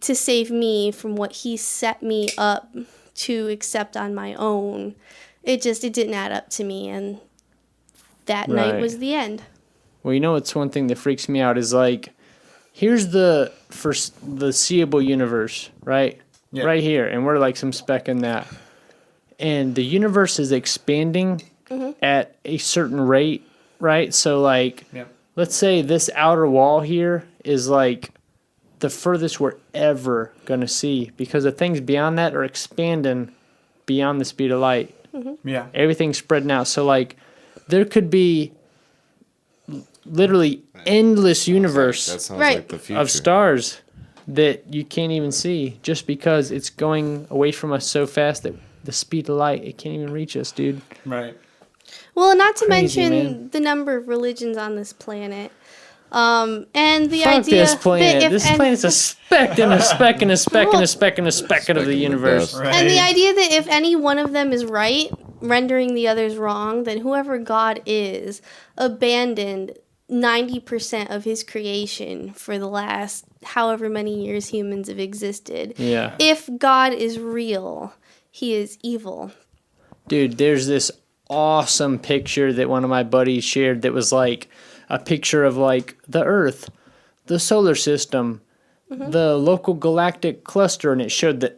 to save me from what he set me up to accept on my own. It didn't add up to me, and that night Right. was the end. Well, it's one thing that freaks me out is like, here's the seeable universe, right? Yeah. Right here, and we're like some speck in that. And the universe is expanding at a certain rate, right? So like, let's say this outer wall here is like the furthest we're ever going to see, because the things beyond that are expanding beyond the speed of light. Yeah. Everything's spreading out. So like, there could be literally endless universe That sounds Right. like the future. of stars that you can't even see, just because it's going away from us so fast that the speed of light, it can't even reach us, dude. Right. Well, not to Crazy, mention man. the number of religions on this planet. And the Fuck idea this planet. that if This any- planet's a speck and a speck and a speck and a speck and a speck of the universe. dust. Right. And the idea that if any one of them is right, rendering the others wrong, then whoever God is abandoned 90% of his creation for the last however many years humans have existed. Yeah. If God is real, he is evil. Dude, there's this awesome picture that one of my buddies shared that was like a picture of like the Earth, the solar system, the local galactic cluster, and it showed that,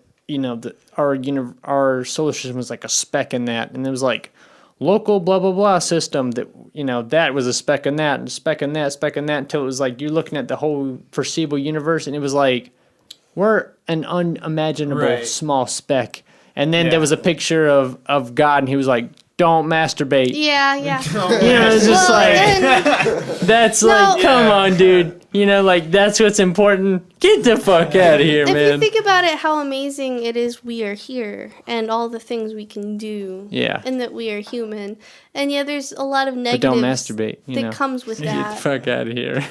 our solar system was like a speck in that, and it was like local blah blah blah system that, that was a speck in that and a speck in that, speck in that, until it was like you're looking at the whole foreseeable universe, and it was like we're an unimaginable Right. small speck. And then Yeah. there was a picture of God, and he was like, "Don't masturbate." Yeah. It's just like, and- that's No. like, come on, dude. Like, that's what's important. Get the fuck out of here, if man. you think about it, how amazing it is we are here and all the things we can do. Yeah. And that we are human. And yeah, there's a lot of But negatives don't masturbate, that comes with Get the that. fuck out of here.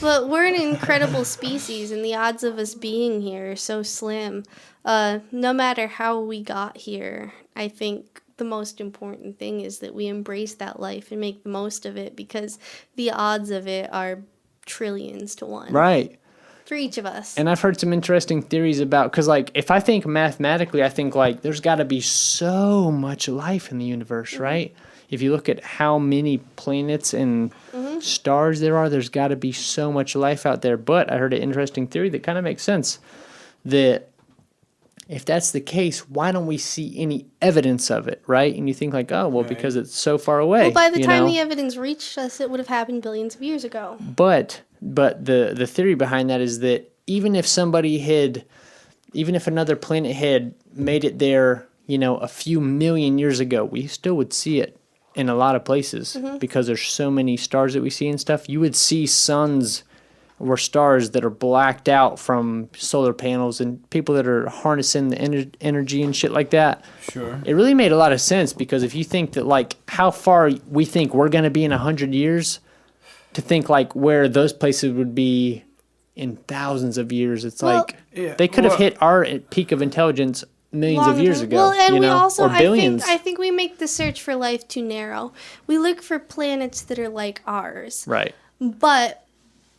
But we're an incredible species, and the odds of us being here are so slim. No matter how we got here, I think the most important thing is that we embrace that life and make the most of it, because the odds of it are trillions to one. Right. For each of us. And I've heard some interesting theories about, because, like, if I think mathematically, I think, like, there's got to be so much life in the universe, right? If you look at how many planets and stars there are, there's got to be so much life out there. But I heard an interesting theory that kind of makes sense, that if that's the case, why don't we see any evidence of it, right? And you think like, oh, well, Right. because it's so far away. Well, by the you time know? the evidence reached us, it would have happened billions of years ago. But the theory behind that is that even if another planet had made it there, a few million years ago, we still would see it in a lot of places because there's so many stars that we see and stuff. You would see suns or stars that are blacked out from solar panels and people that are harnessing the energy and shit like that. Sure. It really made a lot of sense, because if you think that, like, how far we think we're going to be in 100 years, to think like where those places would be in thousands of years, it's Well- like Yeah, they could have well- hit our peak of intelligence millions of Long years time. ago. Well, and we also, or billions. I think we make the search for life too narrow. We look for planets that are like ours. Right. But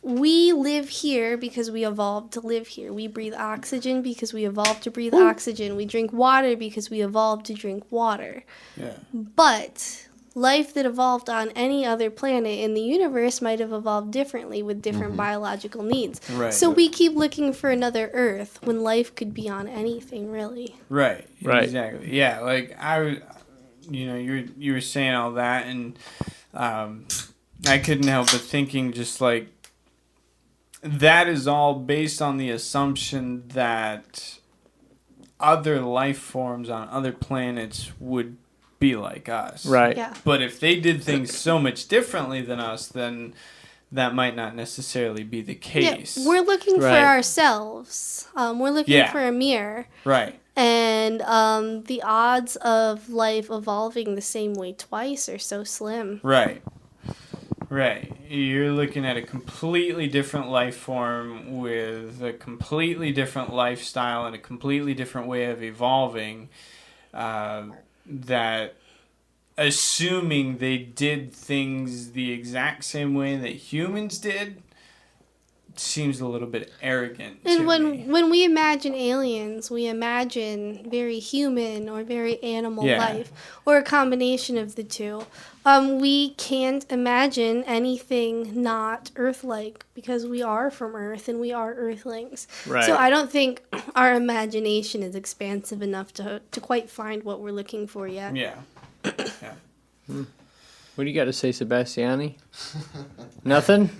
we live here because we evolved to live here. We breathe oxygen because we evolved to breathe oxygen. We drink water because we evolved to drink water. Yeah. But life that evolved on any other planet in the universe might have evolved differently with different biological needs. Right. So we keep looking for another Earth when life could be on anything, really. Right. Right. Exactly. Yeah. Like you were saying all that, and I couldn't help but thinking, just like, that is all based on the assumption that other life forms on other planets would be like us. Right. Yeah. But if they did things so much differently than us, then that might not necessarily be the case. Yeah, we're looking for Right. ourselves. We're looking Yeah. for a mirror. Right. And the odds of life evolving the same way twice are so slim. Right. Right. You're looking at a completely different life form with a completely different lifestyle and a completely different way of evolving, that assuming they did things the exact same way that humans did seems a little bit arrogant And to me. when we imagine aliens, we imagine very human or very animal life, or a combination of the two. We can't imagine anything not Earth-like because we are from Earth and we are Earthlings. Right. So I don't think our imagination is expansive enough to quite find what we're looking for yet. Yeah. What do you got to say, Sebastiani? Nothing?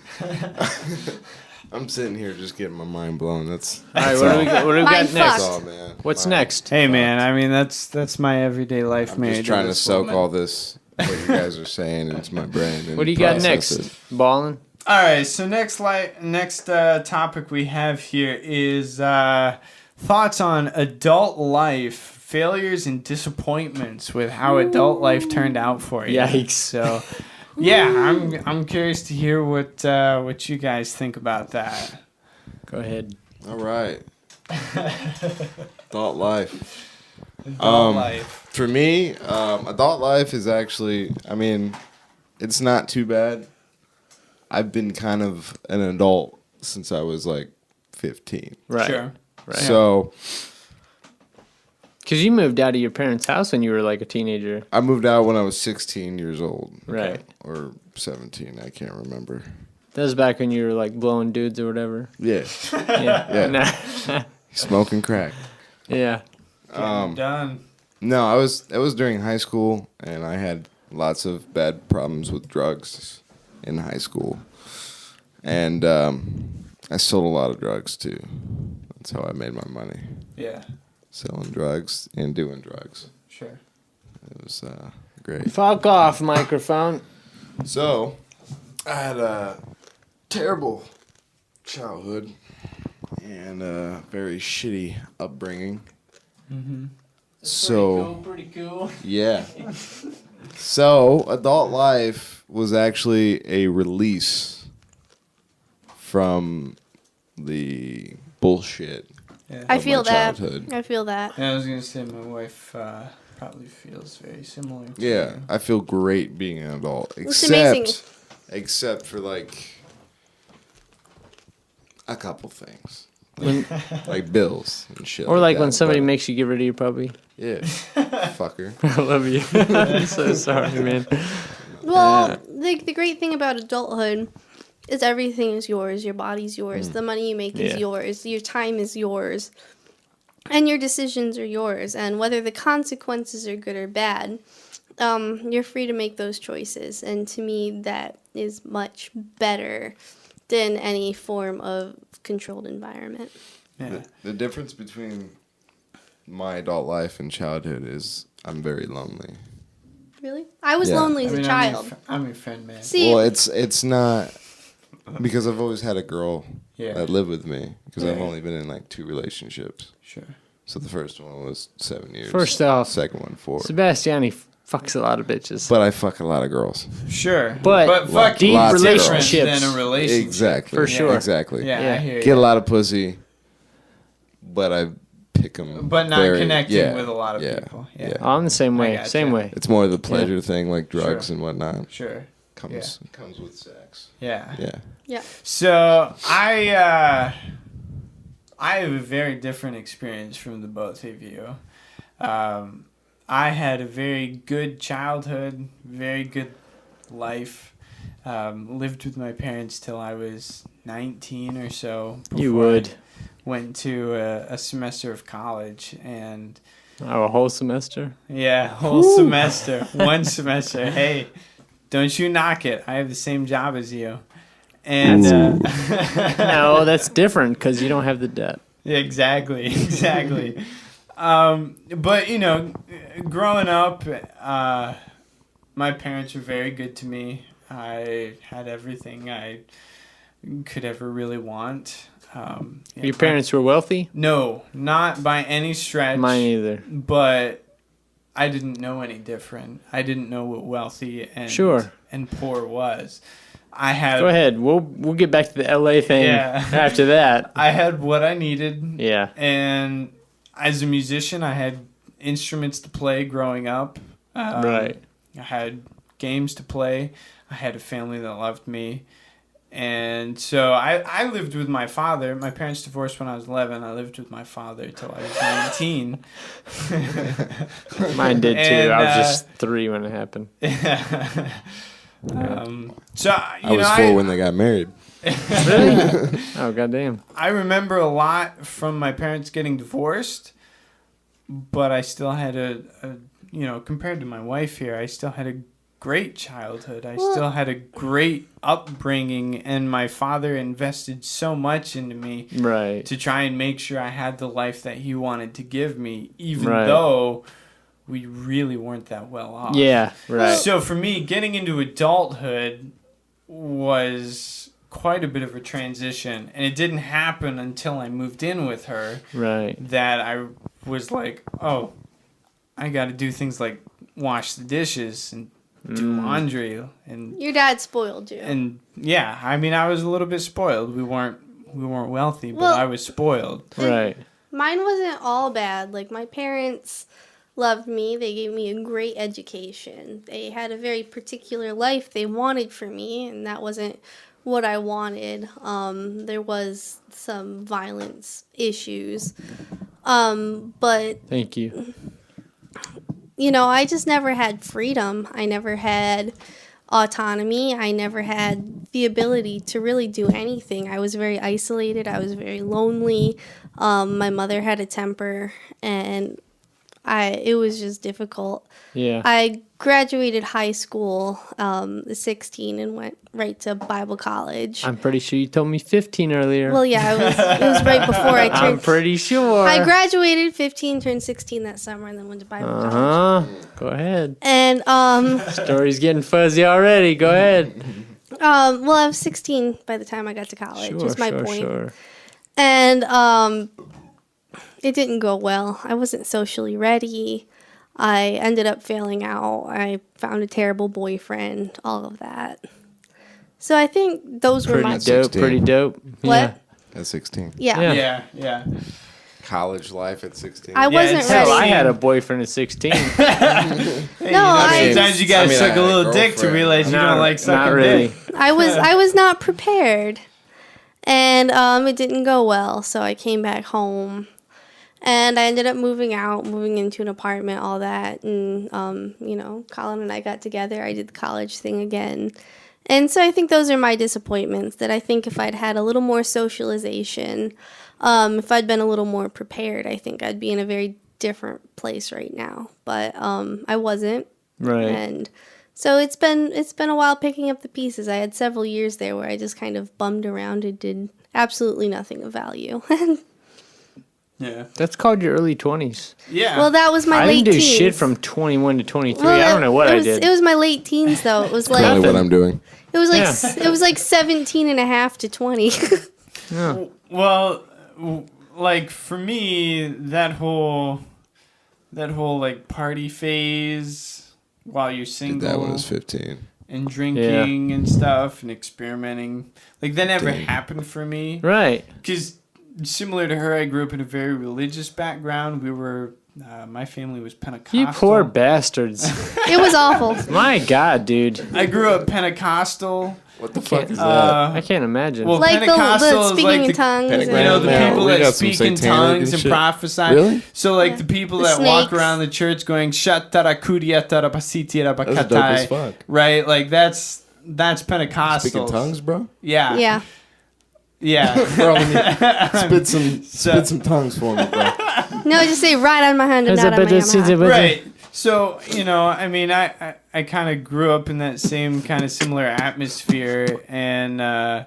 I'm sitting here just getting my mind blown. That's All right, what do we got Mindfuck. next? all, man. What's Mine. next? Hey man, I mean that's my everyday life. I'm just trying to soak all this what you guys are saying into my brain. And What do you got process next? it. Ballin'? All right, so next topic we have here is thoughts on adult life, failures and disappointments with how adult life turned out for you. Yikes. So, yeah, I'm curious to hear what you guys think about that. Go ahead. All right. Adult life. Adult life. For me, adult life is actually, I mean, it's not too bad. I've been kind of an adult since I was like 15. Right. Sure. Right. So Because you moved out of your parents' house when you were like a teenager. I moved out when I was 16 years old. Right. Or 17, I can't remember. That was back when you were like blowing dudes or whatever. Yeah. Yeah. Yeah. Smoking crack. Yeah. Done. No, it was during high school, and I had lots of bad problems with drugs in high school. And I sold a lot of drugs, too. That's how I made my money. Yeah. Selling drugs and doing drugs. Sure. It was great. Fuck off, microphone. So, I had a terrible childhood and a very shitty upbringing. Mm-hmm. So, Pretty cool. yeah. So, adult life was actually a release from the bullshit. Yeah. I of feel my that. childhood. I feel that. I was gonna say my wife probably feels very similar. To Yeah, you. I feel great being an adult, It's amazing. except for like a couple things, like bills and shit. Or like when that, somebody but- makes you get rid of your puppy. yeah, fucker. I love you. I'm so sorry, man. Well, the great thing about adulthood is everything is yours. Your body's yours. The money you make is Yeah. yours. Your time is yours. And your decisions are yours. And whether the consequences are good or bad, you're free to make those choices. And to me, that is much better than any form of controlled environment. Yeah. The difference between my adult life and childhood is I'm very lonely. Really? I was Yeah. lonely as a child. I'm your friend, man. See, Well, it's not because I've always had a girl Yeah. that lived with me because I've Right. only been in like 2 relationships. Sure. So the first one was 7 years. First off, second one 4. Sebastiani fucks a lot of bitches. But I fuck a lot of girls. Sure. But fuck deep lots of relationships- different than a relationship. Exactly. For sure. Exactly. Yeah, Yeah. I hear Get a you. lot of pussy, but I pick them. But not connecting with a lot of yeah, people. Yeah. Yeah. I'm the same I way. gotcha. Same way. It's more of the pleasure thing, like drugs Sure. and whatnot. Sure. Comes with sex. Yeah. Yeah. yeah. So I have a very different experience from the both of you. I had a very good childhood, very good life. Lived with my parents till I was 19 or so. You before I would. went to a semester of college and Oh, a whole semester? yeah, whole semester, one semester. Hey, don't you knock it. I have the same job as you. And No, that's different because you don't have the debt. yeah, exactly. But you know, growing up, my parents were very good to me. I had everything I could ever really want. Your parents were wealthy? No, not by any stretch. Mine either. But I didn't know any different. I didn't know what wealthy and Sure. and poor was. I had Go ahead. We'll get back to the LA thing Yeah. after that. I had what I needed. Yeah. And as a musician, I had instruments to play growing up. Right. I had games to play. I had a family that loved me. And so I lived with my father. My parents divorced when I was 11. I lived with my father till I was 19. Mine did too. And, I was just 3 when it happened. So, I was 4 when they got married. Really? Oh, goddamn. I remember a lot from my parents getting divorced, but I still had compared to my wife here, I still had a great childhood. I still had a great upbringing, and my father invested so much into me to try and make sure I had the life that he wanted to give me, even though we really weren't that well off. Yeah, right. So for me, getting into adulthood was quite a bit of a transition, and it didn't happen until I moved in with her. Right. That I was like, oh, I got to do things like wash the dishes and do laundry, and Your dad spoiled you. and yeah, I mean, I was a little bit spoiled. We weren't wealthy, but Well, I was spoiled. Right. Mine wasn't all bad. Like, my parents loved me. They gave me a great education. They had a very particular life they wanted for me, and that wasn't what I wanted. There was some violence issues. But Thank you. I just never had freedom. I never had autonomy. I never had the ability to really do anything. I was very isolated. I was very lonely. My mother had a temper, and it was just difficult. Yeah. I graduated high school at 16 and went right to Bible college. I'm pretty sure you told me 15 earlier. Well, yeah, it was right before I turned. I'm pretty sure. I graduated 15, turned 16 that summer, and then went to Bible college. Go ahead. And Story's getting fuzzy already. Go ahead. well, I was 16 by the time I got to college. Was my point. Sure. And it didn't go well. I wasn't socially ready. I ended up failing out. I found a terrible boyfriend, all of that. So I think those were my... Pretty dope. What? Yeah. At 16. Yeah. Yeah. College life at 16. I wasn't it's ready. Hell, I had a boyfriend at 16. Sometimes you gotta suck a little dick to realize you don't like sucking not really. dick. I was not prepared. And it didn't go well, so I came back home. And I ended up moving into an apartment, all that. And, Colin and I got together. I did the college thing again. And so I think those are my disappointments, that I think if I'd had a little more socialization, if I'd been a little more prepared, I think I'd be in a very different place right now. But I wasn't. Right. And so it's been a while picking up the pieces. I had several years there where I just kind of bummed around and did absolutely nothing of value. Yeah. That's called your early 20s. Yeah. Well, that was my I late didn't do teens. shit from 21 to 23. Well, I don't know what it I was, did. It was my late teens, though. It was Probably like what I'm doing. it was like Yeah. it was like 17 and a half to 20. Well, like for me, that whole like party phase while you're Did single that when I was 15. and drinking and stuff and experimenting, like that never Dang. happened for me. Right. Because similar to her, I grew up in a very religious background. We were, my family was Pentecostal. You poor bastards. It was awful. My God, dude. I grew up Pentecostal. What the fuck is that? I can't imagine. Well, Like Pentecostal the is speaking like in the, tongues. Pentagram. you know, the Yeah, people we that got some speak in satanic and tongues and shit. prophesy. Really? So, like, Yeah. the people The that walk snakes. around the church going, "Shatarakuriyatarapacitirabakatai," That's dope as fuck. right? Like, that's Pentecostal. Speaking tongues, bro? Yeah. Yeah. Yeah. Bro, let me spit some tongues for me, bro. No, just say right on my hand and not on my Yamaha. Right. So, I mean, I kind of grew up in that same kind of similar atmosphere, and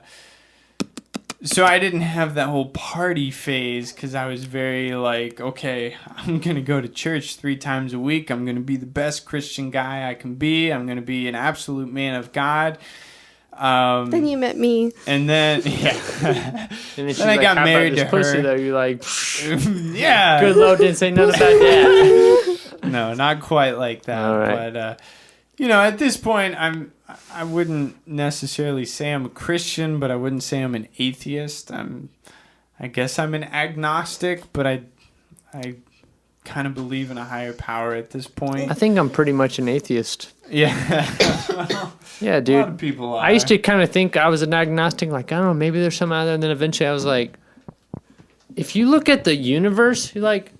so I didn't have that whole party phase because I was very like, okay, I'm going to go to church 3 times a week. I'm going to be the best Christian guy I can be. I'm going to be an absolute man of God. Then you met me. And then, yeah. And then, Then I got married to pussy, her. though. You're like, Yeah. good Lord didn't say nothing about that. No, not quite like that. All right. But at this point, I wouldn't necessarily say I'm a Christian, but I wouldn't say I'm an atheist. I guess I'm an agnostic, but I kind of believe in a higher power at this point. I think I'm pretty much an atheist. Yeah. Yeah, A lot dude. of people are. I used to kind of think I was an agnostic, like, I don't know, maybe there's something out there. And then eventually I was like, if you look at the universe, you're like,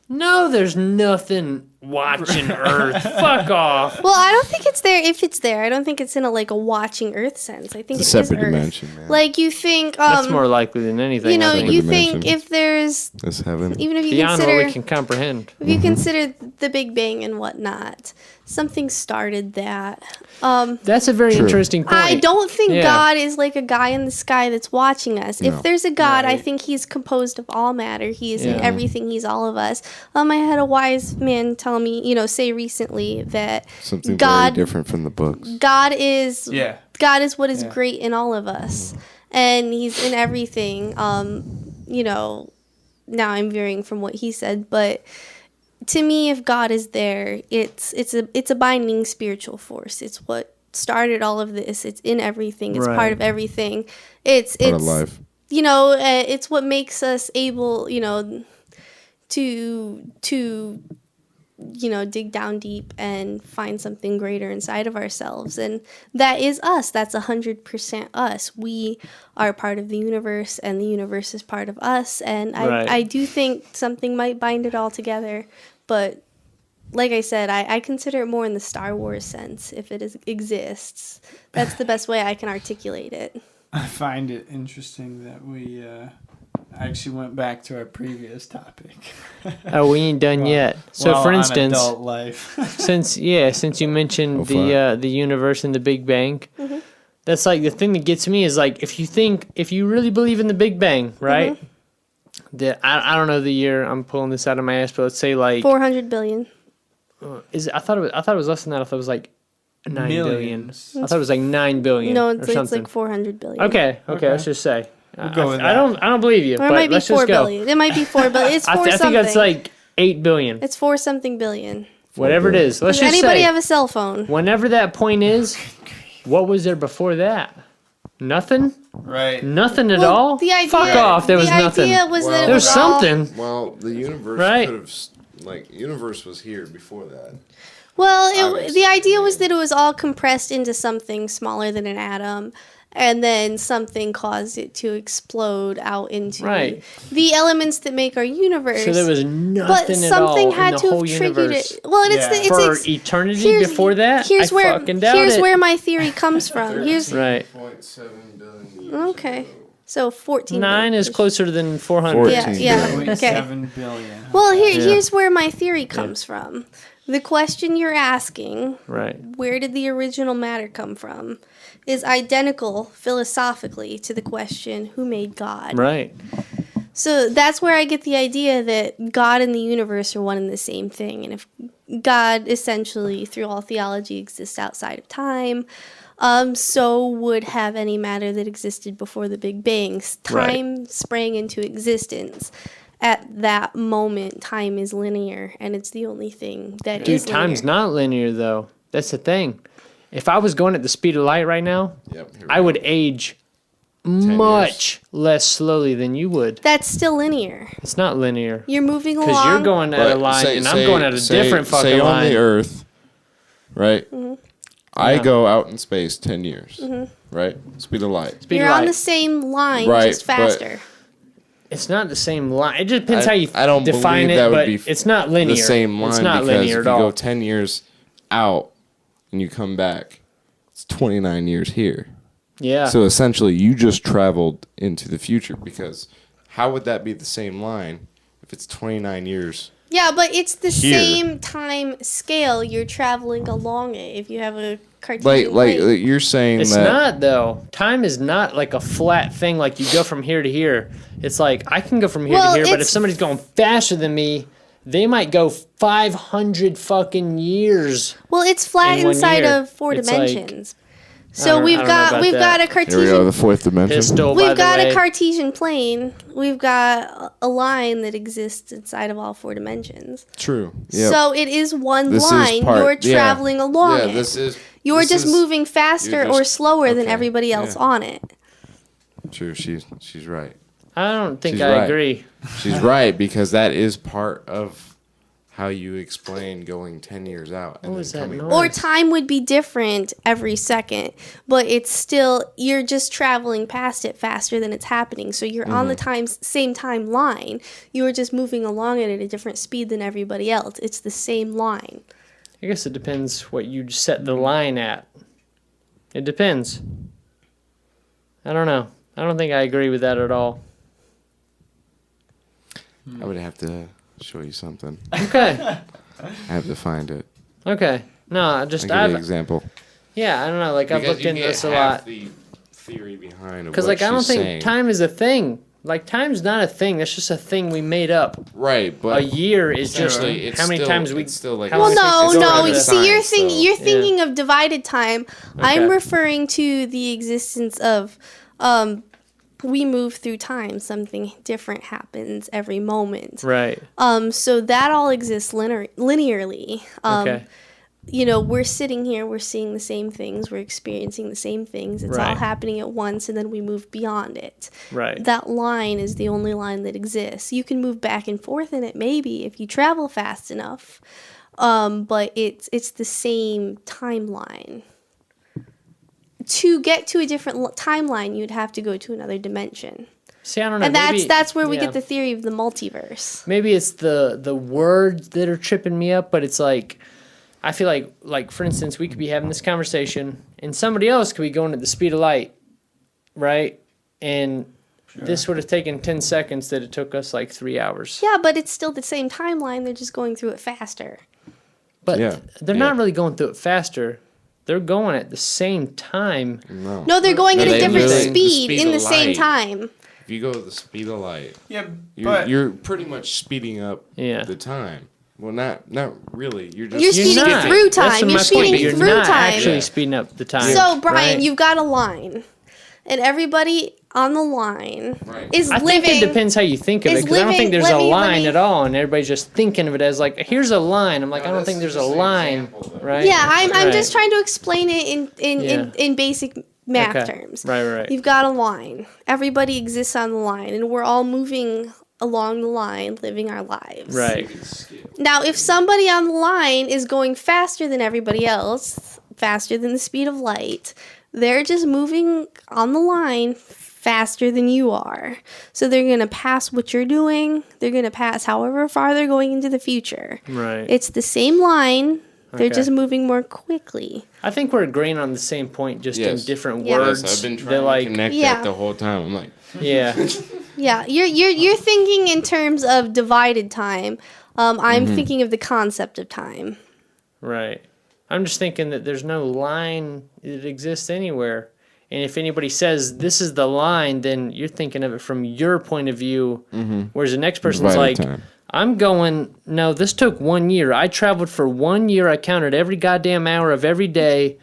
no, there's nothing watching Earth. Fuck off. Well, I don't think it's there. If it's there, I don't think it's in a watching Earth sense. I think It's a it is separate Earth. dimension, man. Like you think, That's more likely than anything. you know, I think. you Dimension. think if there's That's heaven. even if you Beyond consider what we can comprehend. if you consider the Big Bang and whatnot, something started that. That's a very True. interesting point. I don't think Yeah. God is like a guy in the sky that's watching us. No. If there's a God, I Right. think he's composed of all matter. He is in Yeah. everything. He's all of us. I had a wise man tell me, say recently that Something God, very different from the books. God is Yeah. God is what is Yeah. great in all of us, and He's in everything. Now I'm veering from what he said, but to me, if God is there, it's a binding spiritual force. It's what started all of this. It's in everything. It's Right. part of everything. It's Part of life. it's what makes us able, to dig down deep and find something greater inside of ourselves. And that is us. That's 100% us. We are part of the universe, and the universe is part of us. And Right. I do think something might bind it all together. But like I said, I consider it more in the Star Wars sense, if it exists. That's the best way I can articulate it. I find it interesting that we actually went back to our previous topic. Oh, we ain't done yet. So, Well, for on instance, adult life. since you mentioned Oh, the universe and the Big Bang, that's like the thing that gets me is like if you really believe in the Big Bang, right? I don't know the year. I'm pulling this out of my ass, but let's say like 400 billion. I thought it was less than that. I thought it was like 9 billion. Millions. I thought it was like 9 billion. No, or it's something. like 400 billion. Okay, Okay. let's just say. We'll go with I don't believe you, Or it but might be let's 4 just go. billion. It might be 4 billion. It's 4 I something. think that's like 8 billion. It's 4 something billion. Whatever it is. Let's Does just anybody say. have a cell phone? Whenever that point is, what was there before that? Nothing? Right. Nothing at Well, all? the idea, Fuck off. There was the nothing. idea was that Well, it There was was all- something. Well, the universe Right. could have, universe was here before that. Well, Obviously, the idea was yeah. that it was all compressed into something smaller than an atom, and then something caused it to explode out into Right. the elements that make our universe. So there was but nothing at something all had in the to whole have triggered universe. it. Well, and Yeah. it's For eternity here's- before that? Here's I fucking doubt here's it. where my theory comes from. Here's Right. 0.7 billion years okay. ago. So 14. 9 is billion. closer than 400. 14 Yeah. billion. Okay. 7 billion. Well, Yeah. here's where my theory comes from. The question you're asking, Right. where did the original matter come from, is identical philosophically to the question, who made God? Right. So that's where I get the idea that God and the universe are one and the same thing. And if God essentially, through all theology, exists outside of time, so would have any matter that existed before the Big Bang. Time sprang into existence. At that moment, time is linear, and it's the only thing that is Dude, linear. time's not linear, though. That's the thing. If I was going at the speed of light right now, Yep, here we I go. would age much less slowly than you would. That's still linear. It's not linear. You're moving along. Because you're going at a But line, say- and say- I'm going at a say- different fucking say line. on the Earth, right? I Yeah. go out in space 10 years, right? Speed of light. Speed You're of on light. the same line, Right, just but- faster. It's not the same line. It just depends how you I don't define believe it, that would but be it's not linear. The same line It's not because linear if at you all. go 10 years out and you come back, it's 29 years here. Yeah. So essentially, you just traveled into the future because how would that be the same line if it's 29 years? Yeah, but it's the Here. same time scale you're traveling along it. If you have a Cartesian Like plane. you're saying It's that not though. Time is not like a flat thing. Like you go from here to here. It's like I can go from here Well, to here, but if it's- somebody's going faster than me, they might go 500 fucking years. Well, it's flat in one inside year. of 4 It's like- dimensions. I So don't- I we've don't know got about we've got that. a here we go, Cartesian the fourth dimension. Pistol. by we've the got way. a Cartesian plane. We've got a line that exists inside of all 4 dimensions. True. Yep. So it is one This is line. part- You're yeah. traveling along yeah, it. this is. You're this just is- moving faster you're or just- slower than okay, everybody else yeah. on it. True. She's right. I don't think She's I right. agree. She's right because that is part of how you explain going 10 years out and What was then that coming noise? back. Or time would be different every second, but it's still, you're just traveling past it faster than it's happening. So you're on the same timeline. You are just moving along at a different speed than everybody else. It's the same line. I guess it depends what you set the line at. It depends. I don't know. I don't think I agree with that at all. I would have to show you something. Okay. I have to find it. Okay. No, I'll just give you an I've example. yeah, I don't know. Like I've Because looked you into get this a half lot the theory behind because what like I don't she's think saying. time is a thing. Like time's not a thing. That's just a thing we made up. Right, but A year is just essentially, it's how many still- times we. it's still like how a long Well, it takes no, to go no. to You the- see, you're science, though. you're thinking of divided time. I'm Okay. referring to the existence of, we move through time. Something different happens every moment. Right. So that all exists linearly. Okay. You know, we're sitting here, we're seeing the same things, we're experiencing the same things. It's all Right. happening at once, and then we move beyond it. Right. That line is the only line that exists. You can move back and forth in it, maybe, if you travel fast enough. But it's the same timeline. To get to a different timeline, you'd have to go to another dimension. See, I don't know. And maybe, that's where we yeah. get the theory of the multiverse. Maybe it's the words that are tripping me up, but it's like I feel like for instance, we could be having this conversation and somebody else could be going at the speed of light, right? And this would have taken 10 seconds that it took us like 3 hours. Yeah, but it's still the same timeline. They're just going through it faster. But Yeah. they're Yeah. not really going through it faster. They're going at the same time. No, they're going at a they different literally- the speed speed in of the same light. time. If you go at the speed of light, Yeah, you're, but you're pretty much speeding up Yeah. the time. Well, not really. You're just You're speeding not. through That's time. my You're speeding point. You're through not time. actually Yeah. speeding up the time. So, Brian, right? you've got a line. And everybody on the line Right. is I living. think it depends how you think of it, is because I don't living- think there's let a me- let line me- at all, and everybo's just thinking of it as like, here's a line. I'm like, No, I don't that's think there's a just an line, example, though. right? Yeah, I'm Right. just trying to explain it Yeah. in basic math Okay. terms. Right. You've got a line. Everybody exists on the line, and we're all moving along the line, living our lives. Right. Now, if somebody on the line is going faster than everybody else, faster than the speed of light, they're just moving on the line faster than you are. So they're going to pass what you're doing. They're going to pass however far they're going into the future. Right. It's the same line. They're Okay. just moving more quickly. I think we're agreeing on the same point, just in Yes. different Yeah. words. Yes, I've been They're trying like, to connect Yeah. that the whole time. I'm like, yeah, Yeah, you're thinking in terms of divided time. I'm thinking of the concept of time. right. I'm just thinking that there's no line that exists anywhere. And if anybody says this is the line, then you're thinking of it from your point of view. Whereas the next person's Divided like, time. I'm going, no, this took 1 year. I traveled for 1 year. I counted every goddamn hour of every day.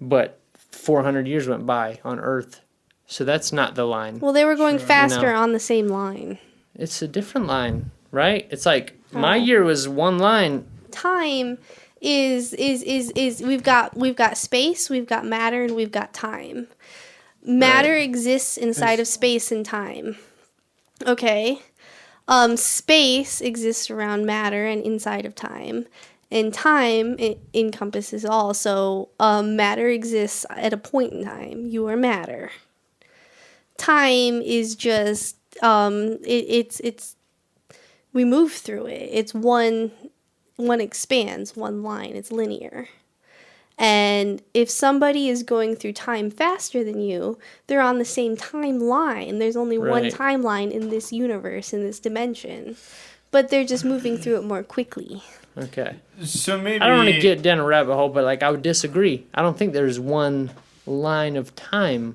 But 400 years went by on Earth. So that's not the line. Well, they were going faster No. on the same line. It's a different line, right? It's like my year was one line. Time is we've got space, we've got matter, and we've got time. Matter exists inside of space and time. Okay. Space exists around matter and inside of time. And time encompasses all. So matter exists at a point in time. You are matter. Time is just it's we move through it. It's one expands, one line. It's linear. And if somebody is going through time faster than you, they're on the same timeline. There's only one Right. timeline in this universe, in this dimension. But they're just moving through it more quickly. Okay. so maybe I don't want to get down a rabbit hole, but like I would disagree. I don't think there's one line of time.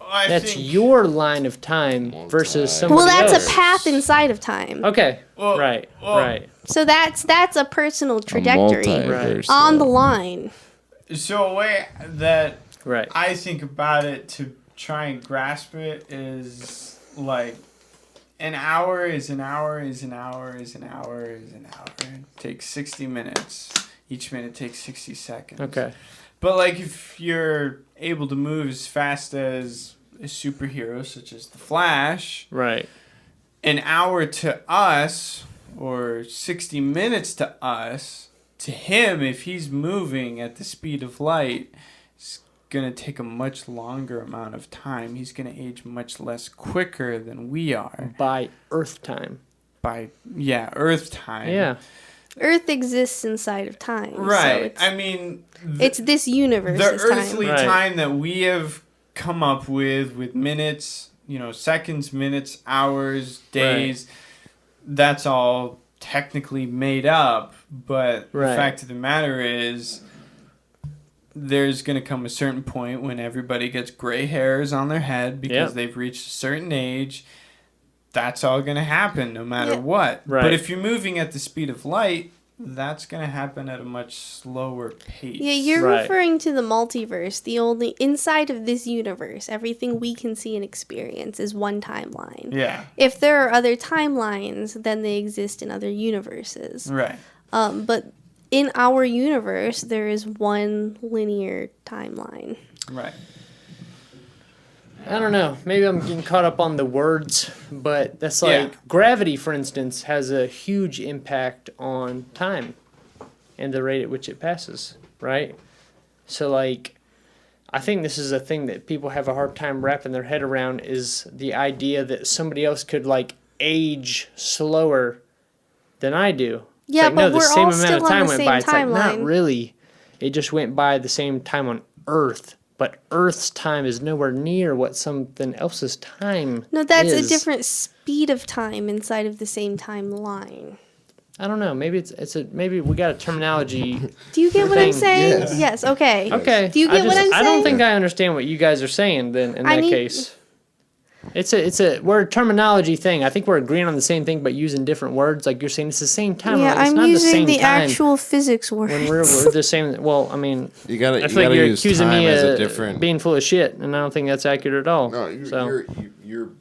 I That's think, your line of time versus somebody Well, that's else. a path inside of time. Okay. Well, right. well, right. So that's a personal trajectory multiverse, on the though. line. So a way that Right. I think about it to try and grasp it is like an hour is an hour is an hour is an hour is an hour. It takes 60 minutes. Each minute takes 60 seconds. Okay. But like if you're able to move as fast as a superhero such as the Flash, Right. an hour to us or 60 minutes to us, to him, if he's moving at the speed of light, it's going to take a much longer amount of time. He's going to age much less quicker than we are. By Earth time. Earth time. Yeah. Earth exists inside of time. Right. So it's this universe. The time. earthly time that we have come up with minutes, seconds, minutes, hours, days, that's all technically made up. But the fact of the matter is, there's going to come a certain point when everybody gets gray hairs on their head because they've reached a certain age. That's all going to happen no matter what. Right. But if you're moving at the speed of light, that's going to happen at a much slower pace. Yeah, you're referring to the multiverse. The only inside of this universe, everything we can see and experience is one timeline. Yeah. If there are other timelines, then they exist in other universes. Right. But in our universe, there is one linear timeline. Right. I don't know. Maybe I'm getting caught up on the words, but that's like gravity, for instance, has a huge impact on time and the rate at which it passes, right? So, like, I think this is a thing that people have a hard time wrapping their head around, is the idea that somebody else could, like, age slower than I do. It's Yeah, like, but no, the we're same all amount still of on time the went same by. It's like, not timeline. really. It just went by the same time on Earth. But Earth's time is nowhere near what something else's time No, that's is. a different speed of time inside of the same timeline. I don't know. Maybe maybe we got a terminology. Do you get what I'm thing. saying? Yes. Okay. Okay. Do you get what I'm saying? I don't think I understand what you guys are saying. Then in that case, we're a terminology thing. I think we're agreeing on the same thing, but using different words. Like you're saying, it's the same time. Yeah, it's I'm not using the time actual physics words. when we're the same. Well, I mean, You gotta, I you feel like gotta you're use accusing time me as a of different. being full of shit, and I don't think that's accurate at all. No, you're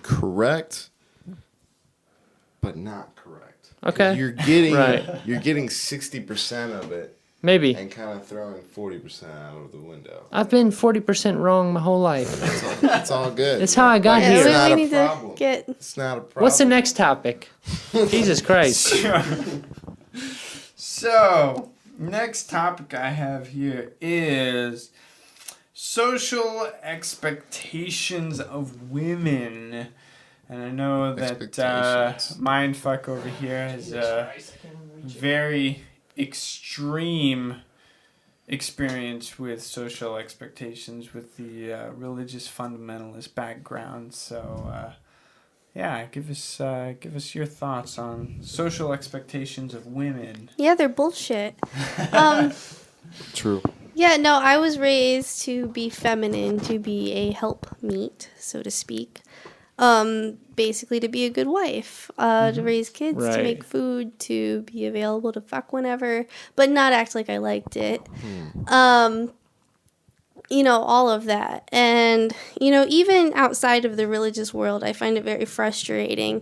correct, but not correct. 'Cause Okay. You're getting Right. you're getting 60% of it Maybe. and kind of throwing 40% out of the window. I've been 40% wrong my whole life. It's all good. That's how I got Like, here. It's we not a need problem. to get. It's not a problem. What's the next topic? Jesus Christ. So, next topic I have here is social expectations of women. And I know that Expectations. Mindfuck over here has a very extreme experience with social expectations with the religious fundamentalist background. So, give us your thoughts on social expectations of women. Yeah, they're bullshit. True. Yeah, no, I was raised to be feminine, to be a helpmeet, so to speak. Basically to be a good wife, to raise kids, to make food, to be available to fuck whenever, but not act like I liked it. All of that. And, even outside of the religious world, I find it very frustrating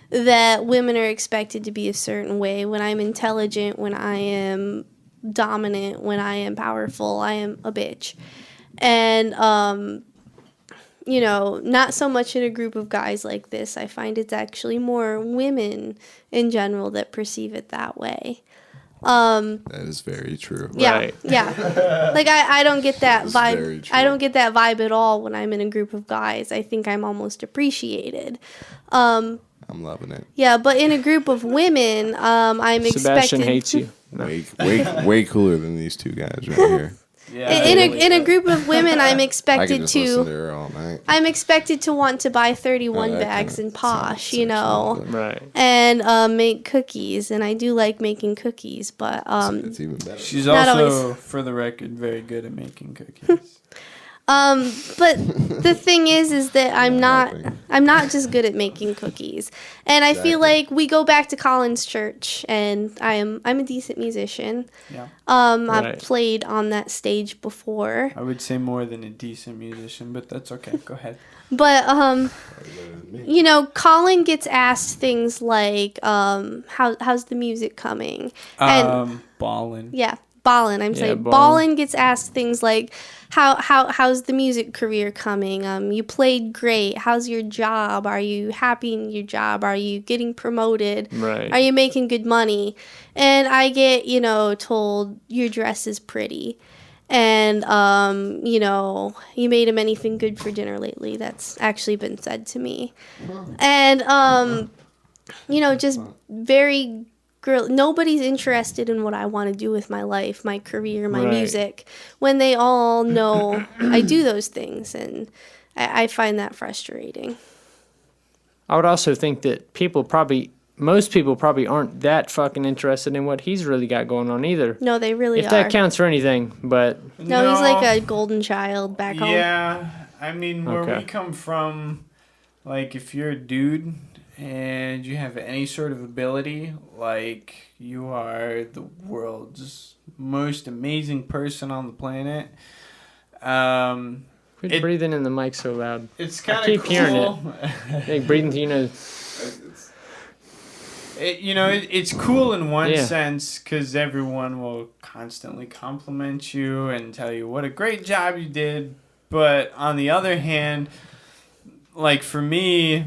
that women are expected to be a certain way. When I'm intelligent, when I am dominant, when I am powerful, I am a bitch. And, not so much in a group of guys like this. I find it's actually more women in general that perceive it that way. That is very true. Yeah, Right. yeah. Like I don't get that That's very vibe. true. I don't get that vibe at all when I'm in a group of guys. I think I'm almost appreciated. I'm loving it. Yeah, but in a group of women, I'm Sebastian expected. hates you. Way cooler than these two guys right here. Yeah, In a group of women, I'm I could expected just listen to to. her all night. I'm expected to want to buy 31 Oh, that bags kinda and posh, sounds sexual, but Right. and make cookies. And I do like making cookies, but It's even better. She's Not also, always. for the record, very good at making cookies. But the thing is that I'm not just good at making cookies. And I feel Exactly. like we go back to Collins Church, and I'm a decent musician. Yeah. I've Right. played on that stage before. I would say more than a decent musician, but that's okay. Go ahead. But Colin gets asked things like how's the music coming? And Ballin. yeah, Ballin. I'm Yeah, saying Ballin. Ballin gets asked things like, how's the music career coming? You played great. How's your job? Are you happy in your job? Are you getting promoted? Right. Are you making good money? And I get, told your dress is pretty. And, you made him anything good for dinner lately. That's actually been said to me. And, just very girl. Nobody's interested in what I want to do with my life, my career, my Right. music, when they all know I do those things. And I find that frustrating. I would also think that most people probably aren't that fucking interested in what he's really got going on either. No, they really If are. that counts for anything, but No, he's like a golden child back home. Yeah, I mean, where Okay. we come from, like, if you're a dude and you have any sort of ability, like, you are the world's most amazing person on the planet. quit breathing in the mic so loud. It's I kind of keep cool. hearing it. Like breathing, It's cool in one Yeah. sense because everyone will constantly compliment you and tell you what a great job you did. But on the other hand, like for me,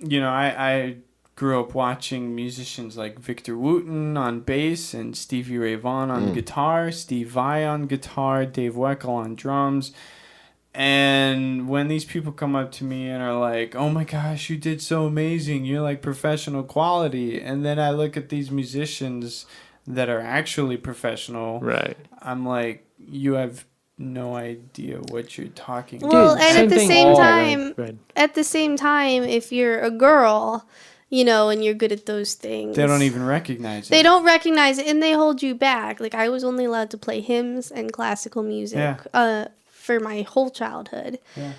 I grew up watching musicians like Victor Wooten on bass and Stevie Ray Vaughan on guitar, Steve Vai on guitar, Dave Weckl on drums. And when these people come up to me and are like, oh my gosh, you did so amazing. You're like professional quality. And then I look at these musicians that are actually professional. right. I'm like, you have no idea what you're talking about. Well, Dude, and same at the thing same all time, around. Go ahead. at the same time, if you're a girl, and you're good at those things, They don't even recognize it. They don't recognize it, and they hold you back. Like, I was only allowed to play hymns and classical music for my whole childhood. Yeah.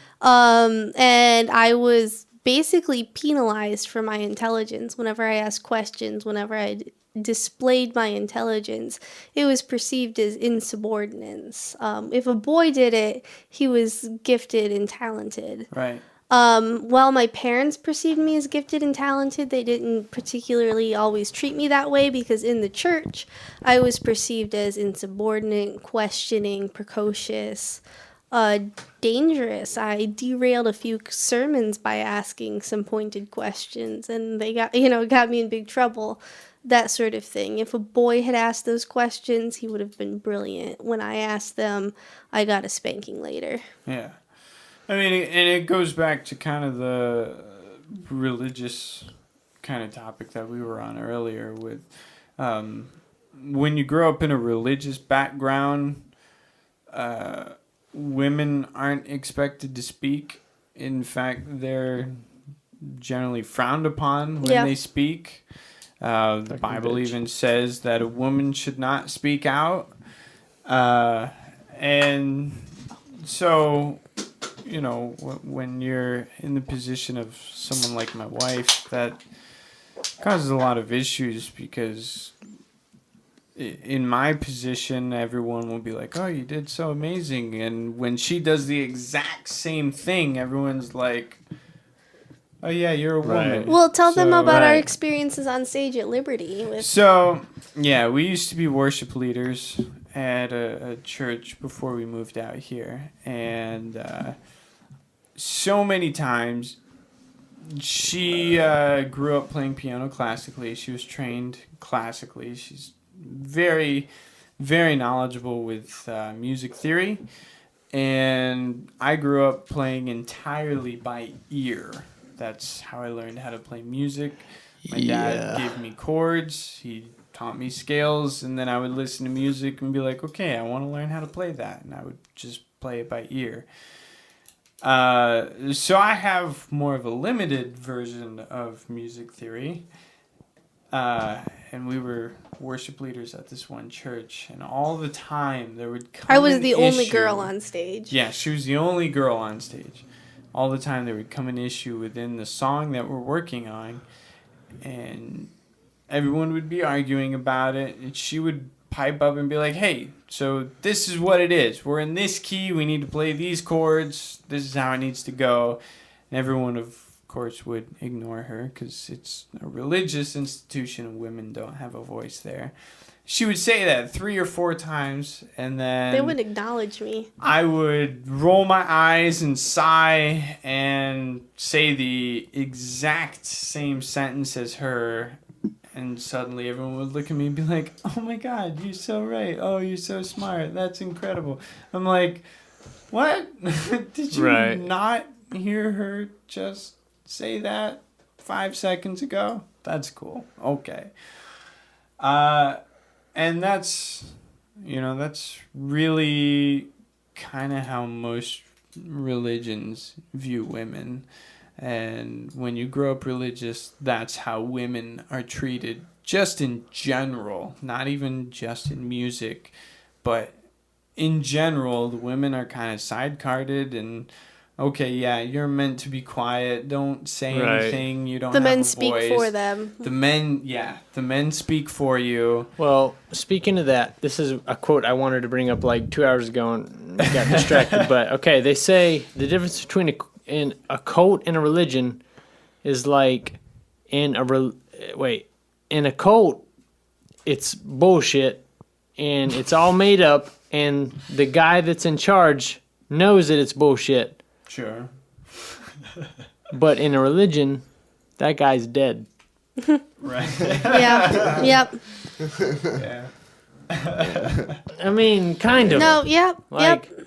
And I was basically penalized for my intelligence. Whenever I asked questions, whenever I displayed my intelligence, it was perceived as insubordinance. If a boy did it, he was gifted and talented. Right. While my parents perceived me as gifted and talented, they didn't particularly always treat me that way because in the church, I was perceived as insubordinate, questioning, precocious, dangerous. I derailed a few sermons by asking some pointed questions, and they got me in big trouble. That sort of thing. If a boy had asked those questions, he would have been brilliant. When I asked them, I got a spanking later. Yeah. I mean, and it goes back to kind of the religious kind of topic that we were on earlier with when you grow up in a religious background, women aren't expected to speak. In fact, they're generally frowned upon when they speak. The Bible even says that a woman should not speak out. And so, when you're in the position of someone like my wife, that causes a lot of issues because in my position, everyone will be like, oh, you did so amazing. And when she does the exact same thing, everyone's like, oh, yeah, you're a woman. Well, tell them about our Right. experiences on stage at Liberty. So, yeah, we used to be worship leaders at a church before we moved out here. And so many times, she grew up playing piano classically. She was trained classically. She's very, very knowledgeable with music theory. And I grew up playing entirely by ear. That's how I learned how to play music. My dad gave me chords. He taught me scales. And then I would listen to music and be like, okay, I want to learn how to play that. And I would just play it by ear. So I have more of a limited version of music theory. And we were worship leaders at this one church. And all the time there would come I was an the only issue. girl on stage. Yeah, she was the only girl on stage. All the time there would come an issue within the song that we're working on. And everyone would be arguing about it. And she would pipe up and be like, hey, so this is what it is. We're in this key. We need to play these chords. This is how it needs to go. And everyone, of course, would ignore her because it's a religious institution and women don't have a voice there. she would say that 3 or 4 times, and then They wouldn't acknowledge me. I would roll my eyes and sigh and say the exact same sentence as her, and suddenly everyone would look at me and be like, "Oh my God, you're so right. Oh, you're so smart. That's incredible." I'm like, "What? Did you not hear her just say that 5 seconds ago? That's cool. Okay." And that's really kind of how most religions view women. And when you grow up religious, that's how women are treated, just in general, not even just in music, but in general, the women are kind of side-carded and, okay, yeah, you're meant to be quiet. Don't say anything. You don't The have men a speak voice. for them. The men speak for you. Well, speaking of that, this is a quote I wanted to bring up like 2 hours ago and got distracted. But okay, they say the difference between in a cult and a religion is like in a cult, it's bullshit and it's all made up, and the guy that's in charge knows that it's bullshit. Sure. But in a religion, that guy's dead. Right. Yeah. Yep. Yeah. I mean, kind of. No. Yep. Like, Yep.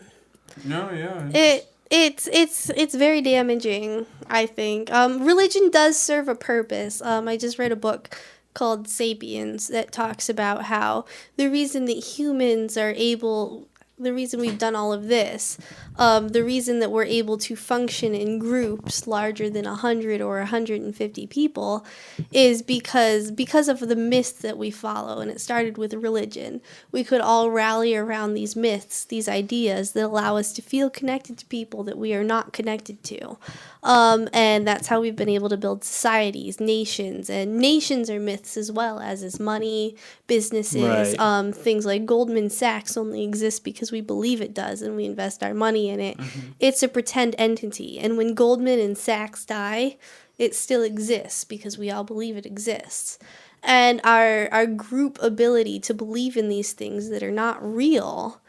No, yeah. It's very damaging, I think. Religion does serve a purpose. I just read a book called Sapiens that talks about how the reason we've done all of this, the reason that we're able to function in groups larger than 100 or 150 people is because of the myths that we follow. And it started with religion. We could all rally around these myths, these ideas that allow us to feel connected to people that we are not connected to. And that's how we've been able to build societies, nations, and nations are myths as well, as is money, businesses, Right. Things like Goldman Sachs only exist because we believe it does and we invest our money in it. Mm-hmm. It's a pretend entity. And when Goldman and Sachs die, it still exists because we all believe it exists. And our group ability to believe in these things that are not real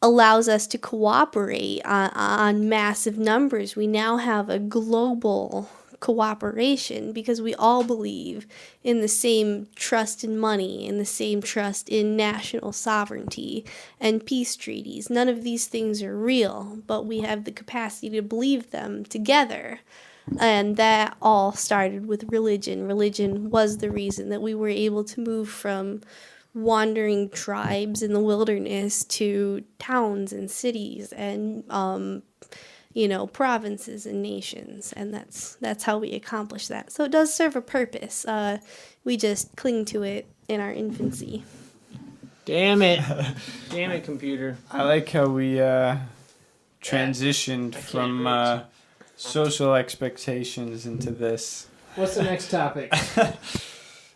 allows us to cooperate on massive numbers. We now have a global cooperation because we all believe in the same trust in money, in the same trust in national sovereignty and peace treaties. None of these things are real, but we have the capacity to believe them together. And that all started with religion. Religion was the reason that we were able to move from wandering tribes in the wilderness to towns and cities and provinces and nations, and that's how we accomplish that. So it does serve a purpose. We just cling to it in our infancy. damn it, computer. I like how we transitioned from social expectations into this. What's the next topic?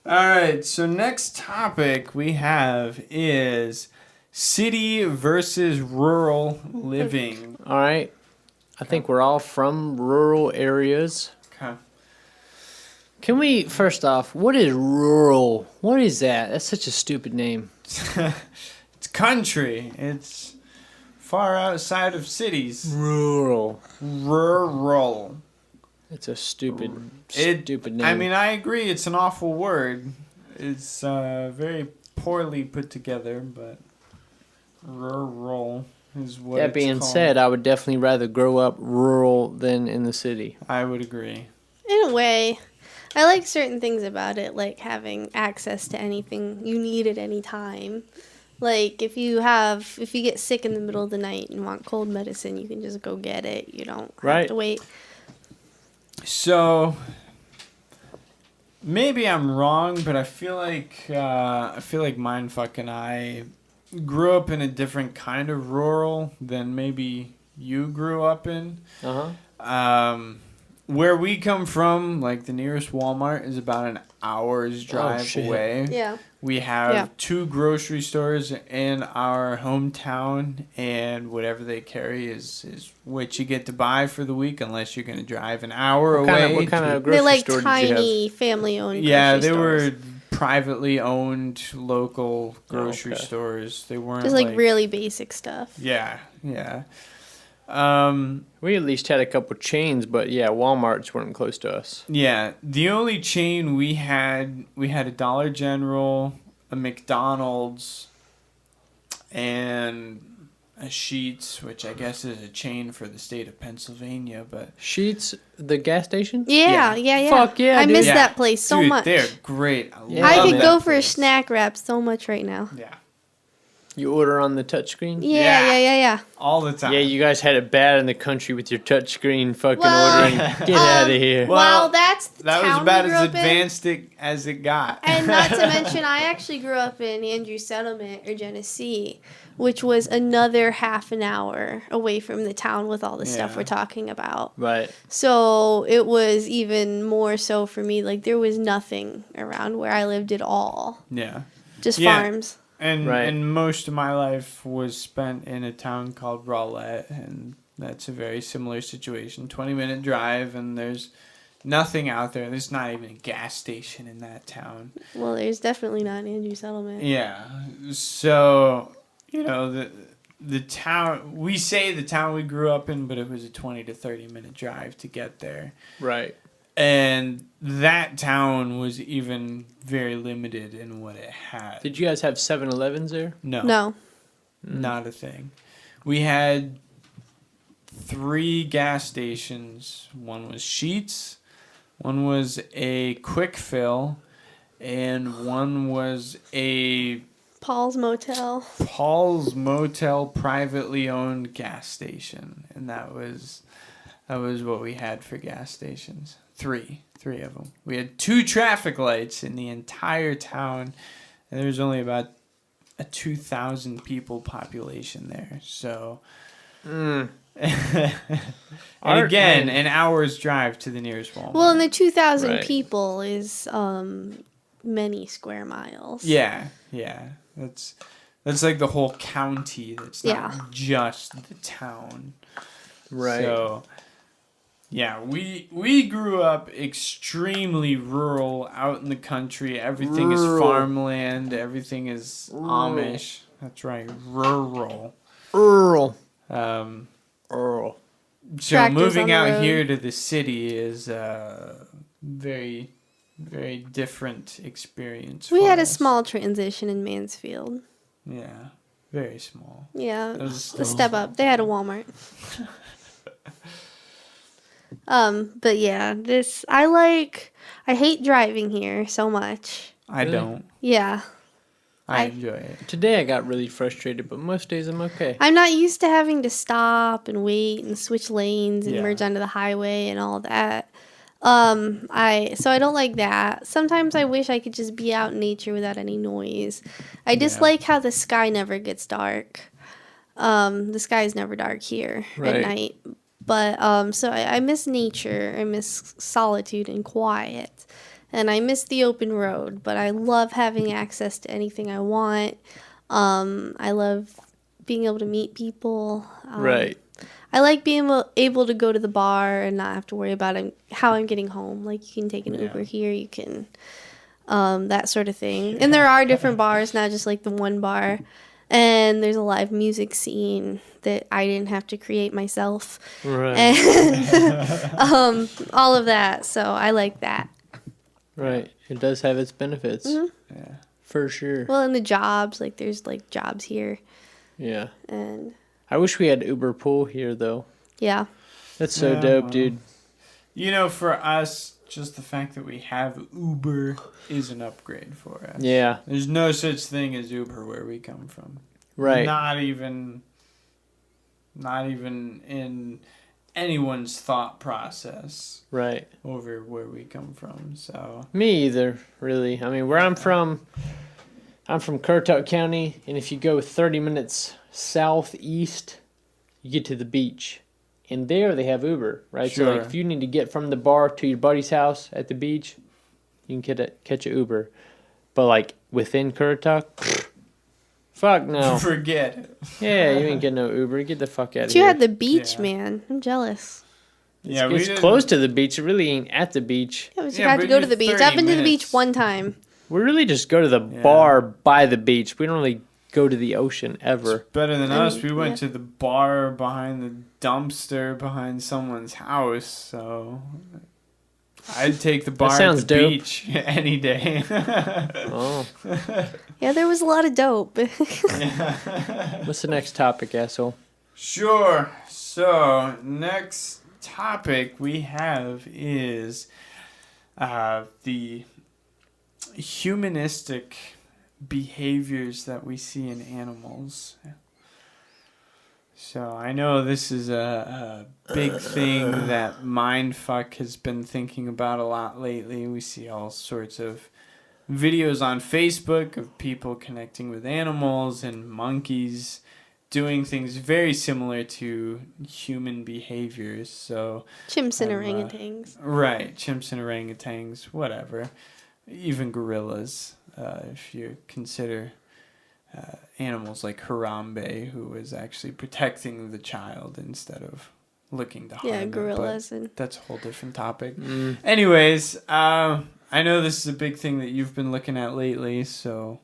All right, so next topic we have is city versus rural living. All right. I think we're all from rural areas. Okay. Can we, first off, what is rural? What is that? That's such a stupid name. It's country. It's far outside of cities. Rural. Rural. It's a stupid name. I mean, I agree. It's an awful word. It's very poorly put together, but rural is what that it's being called. said, I would definitely rather grow up rural than in the city. I would agree. In a way, I like certain things about it, like having access to anything you need at any time. Like if you get sick in the middle of the night and want cold medicine, you can just go get it. You don't have to wait. So maybe I'm wrong, but I feel like Mindfuck and I grew up in a different kind of rural than maybe you grew up in. Where we come from, like the nearest Walmart is about an hour's drive away. Yeah. We have 2 grocery stores in our hometown, and whatever they carry is what you get to buy for the week, unless you're going to drive an hour away. What kind of grocery They're like store did you have? tiny family-owned Yeah, grocery they stores. were privately owned local grocery Okay. stores. They weren't Just like really basic stuff. Yeah. We at least had a couple chains, but yeah, Walmarts weren't close to us. Yeah, the only chain we had a Dollar General, a McDonald's, and a Sheetz, which I guess is a chain for the state of Pennsylvania, but Sheets, the gas station? Yeah. Fuck yeah, I dude. miss Yeah. that place so dude, much. they're great. Yeah. I love could that go for a place. snack wrap so much right now. Yeah, You order on the touchscreen? Yeah. all the time. Yeah, you guys had it bad in the country with your touchscreen fucking Well, ordering. Get out of here. Well, that's the that was town about we grew as up in. advanced as it got. And not to mention, I actually grew up in Andrews Settlement or Genesee, which was another half an hour away from the town with all the stuff Yeah. we're talking about. Right. So it was even more so for me. Like there was nothing around where I lived at all, Yeah. just Yeah. farms. And most of my life was spent in a town called Rowlett, and that's a very similar situation. 20-minute drive, and there's nothing out there. There's not even a gas station in that town. Well, there's definitely not an Andrews Settlement. Yeah. So, the town, we say the town we grew up in, but it was a 20 to 30-minute drive to get there. Right. And that town was even very limited in what it had. Did you guys have 7-Elevens there? No. Not a thing. We had 3 gas stations. One was Sheetz, one was a Quick Fill, and one was a Paul's Motel. Paul's Motel privately owned gas station. And that was what we had for gas stations. 3 of them. We had 2 traffic lights in the entire town, and there was only about a 2,000 people population there. So, and again, an hour's drive to the nearest Walmart. Well, and the 2,000 Right. people is many square miles. yeah, that's like the whole county. That's not Yeah. just the town. Right. So, yeah, we grew up extremely rural, out in the country. Everything is farmland. Everything is Amish. That's right, rural. Earl. So Tractors moving on the out road. here to the city is a very, very different experience. We for had a us. small transition in Mansfield. Yeah, very small. Yeah, It was a step up. They had a Walmart. But yeah, I hate driving here so much. I Really? don't. Yeah. I I- enjoy it. Today I got really frustrated, but most days I'm okay. I'm not used to having to stop and wait and switch lanes and Yeah. merge onto the highway and all that. I don't like that. Sometimes I wish I could just be out in nature without any noise. I just Yeah. like how the sky never gets dark. The sky is never dark here Right. at night. But so I miss nature. I miss solitude and quiet. And I miss the open road, but I love having access to anything I want. I love being able to meet people. Right. I like being able to go to the bar and not have to worry about how I'm getting home. Like, you can take an Yeah. Uber here, you can, that sort of thing. And there are different bars, not just like the one bar. And there's a live music scene that I didn't have to create myself. Right. And all of that. So I like that. Right. It does have its benefits. Mhm. Yeah. For sure. Well, and the jobs, like there's like jobs here. Yeah. And I wish we had Uber Pool here, though. yeah. That's so Yeah, dope, well. dude. For us, just the fact that we have Uber is an upgrade for us. Yeah. There's no such thing as Uber where we come from. Right. Not even in anyone's thought process Right. over where we come from. So Me either, really. I mean, where I'm from Currituck County, and if you go 30 minutes southeast, you get to the beach. And there they have Uber, right? So, like, Sure. if you need to get from the bar to your buddy's house at the beach, you can catch a Uber. But, like, within Currituck, fuck no. forget it. Yeah, you ain't getting no Uber. Get the fuck out of But you here. had the beach, Yeah. man. I'm jealous. Yeah, It's close to the beach. It really ain't at the beach. Yeah, but you Yeah, had to but go to you're the beach. 30 I've been to the beach minutes. one time. We really just go to the bar by the beach. We don't really go to the ocean ever. Better than us. We went yeah. to the bar behind the dumpster behind someone's house. So I'd take the bar at sounds the dope. beach any day. Oh. Yeah, there was a lot of dope. What's the next topic, asshole? Sure. So next topic we have is the humanistic behaviors that we see in animals. So I know this is a big thing that Mindfuck has been thinking about a lot lately. We see all sorts of videos on Facebook of people connecting with animals and monkeys doing things very similar to human behaviors. So Chimps and orangutans. right, chimps and orangutans, whatever. Even gorillas, if you consider animals like Harambe, who was actually protecting the child instead of looking to harm Yeah, it, gorillas. but And that's a whole different topic. Anyways, I know this is a big thing that you've been looking at lately, so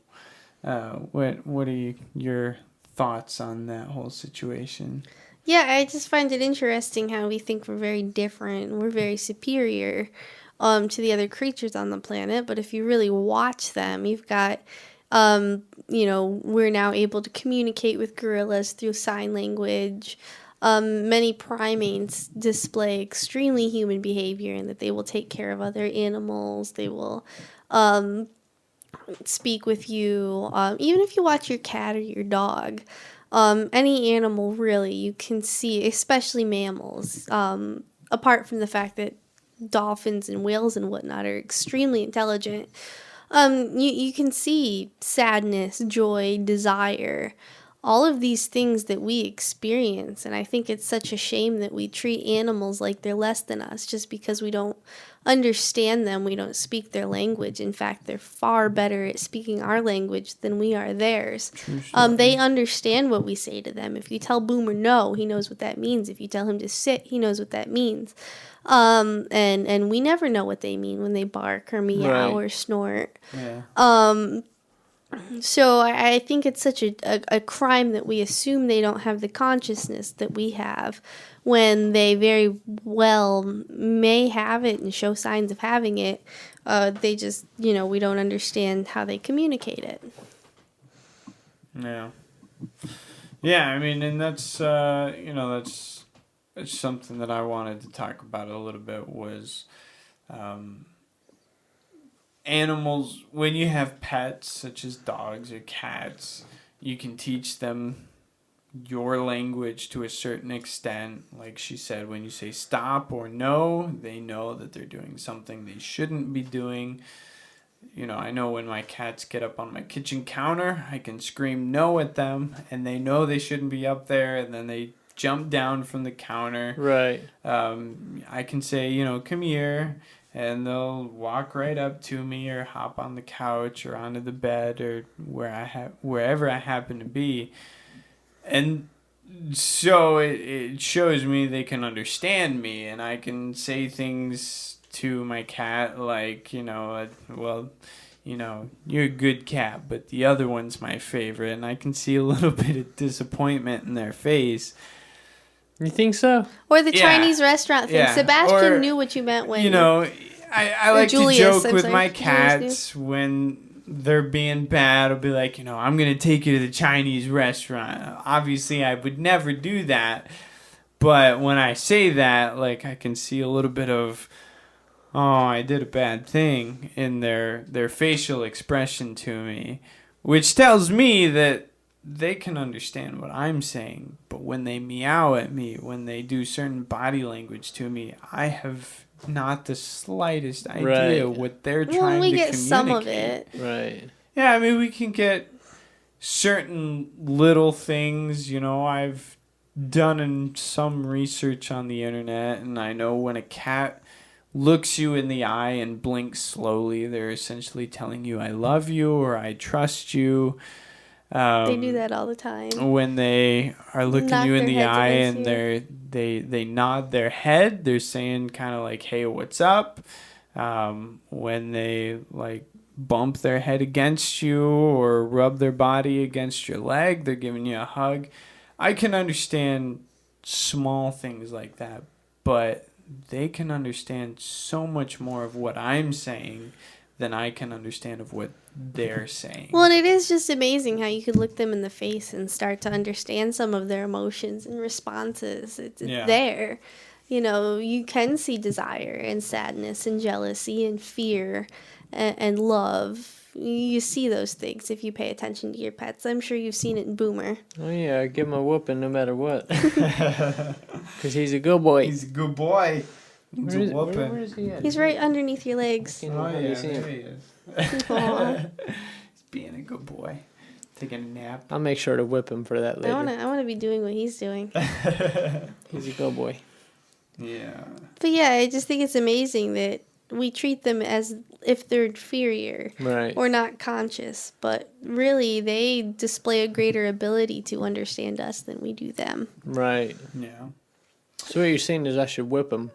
what are your thoughts on that whole situation? yeah, I just find it interesting how we think we're very different. We're very superior to the other creatures on the planet. But if you really watch them, you've got, we're now able to communicate with gorillas through sign language. Many primates display extremely human behavior in that they will take care of other animals. They will speak with you. Even if you watch your cat or your dog, any animal really, you can see, especially mammals, apart from the fact that dolphins and whales and whatnot are extremely intelligent. You can see sadness, joy, desire, all of these things that we experience. And I think it's such a shame that we treat animals like they're less than us just because we don't understand them. We don't speak their language. In fact, they're far better at speaking our language than we are theirs. They understand what we say to them. If you tell Boomer no, he knows what that means. If you tell him to sit, he knows what that means. And we never know what they mean when they bark or meow or snort. Yeah. So I think it's such a crime that we assume they don't have the consciousness that we have when they very well may have it and show signs of having it. They just, we don't understand how they communicate it. Yeah. Yeah, I mean, and that's, that's something that I wanted to talk about a little bit was animals. When you have pets, such as dogs or cats, you can teach them your language to a certain extent. Like she said, when you say stop or no, they know that they're doing something they shouldn't be doing. I know when my cats get up on my kitchen counter, I can scream no at them, and they know they shouldn't be up there, and then they jump down from the counter. Right. I can say, come here, and they'll walk right up to me or hop on the couch or onto the bed or wherever I happen to be. And so it shows me they can understand me, and I can say things to my cat like, you're a good cat, but the other one's my favorite, and I can see a little bit of disappointment in their face. You think so? Or the Chinese restaurant thing. Yeah. Sebastian knew what you meant when... I like Julius, to joke I'm with sorry, my Julius cats when they're being bad. I'll be like, I'm going to take you to the Chinese restaurant. Obviously, I would never do that. But when I say that, like, I can see a little bit of, I did a bad thing in their facial expression to me, which tells me that they can understand what I'm saying. But when they meow at me, when they do certain body language to me, I have not the slightest idea what they're trying to communicate. Well, we get some of it. Right. Yeah, I mean, we can get certain little things. I've done some research on the internet, and I know when a cat looks you in the eye and blinks slowly, they're essentially telling you, I love you or I trust you. They do that all the time. When they are looking Knock you in their the heads eye against and they nod their head, they're saying kind of like, hey, what's up? When they like bump their head against you or rub their body against your leg. They're giving you a hug. I can understand small things like that, but they can understand so much more of what I'm saying than I can understand of what they're saying. Well, and it is just amazing how you could look them in the face and start to understand some of their emotions and responses. It's there. You know, you can see desire and sadness and jealousy and fear and love. You see those things if you pay attention to your pets. I'm sure you've seen it in Boomer. Oh, yeah, I give him a whooping no matter what. Because he's a good boy. He's a good boy. Where is he at? He's right underneath your legs. Oh, yeah, see there him. he is. Aw. He's being a good boy. Taking a nap. I'll make sure to whip him for that later. I wanna be doing what he's doing. He's a good boy. Yeah. But yeah, I just think it's amazing that we treat them as if they're inferior Right. or not conscious, but really they display a greater ability to understand us than we do them. Right. Yeah. So what you're saying is I should whip him.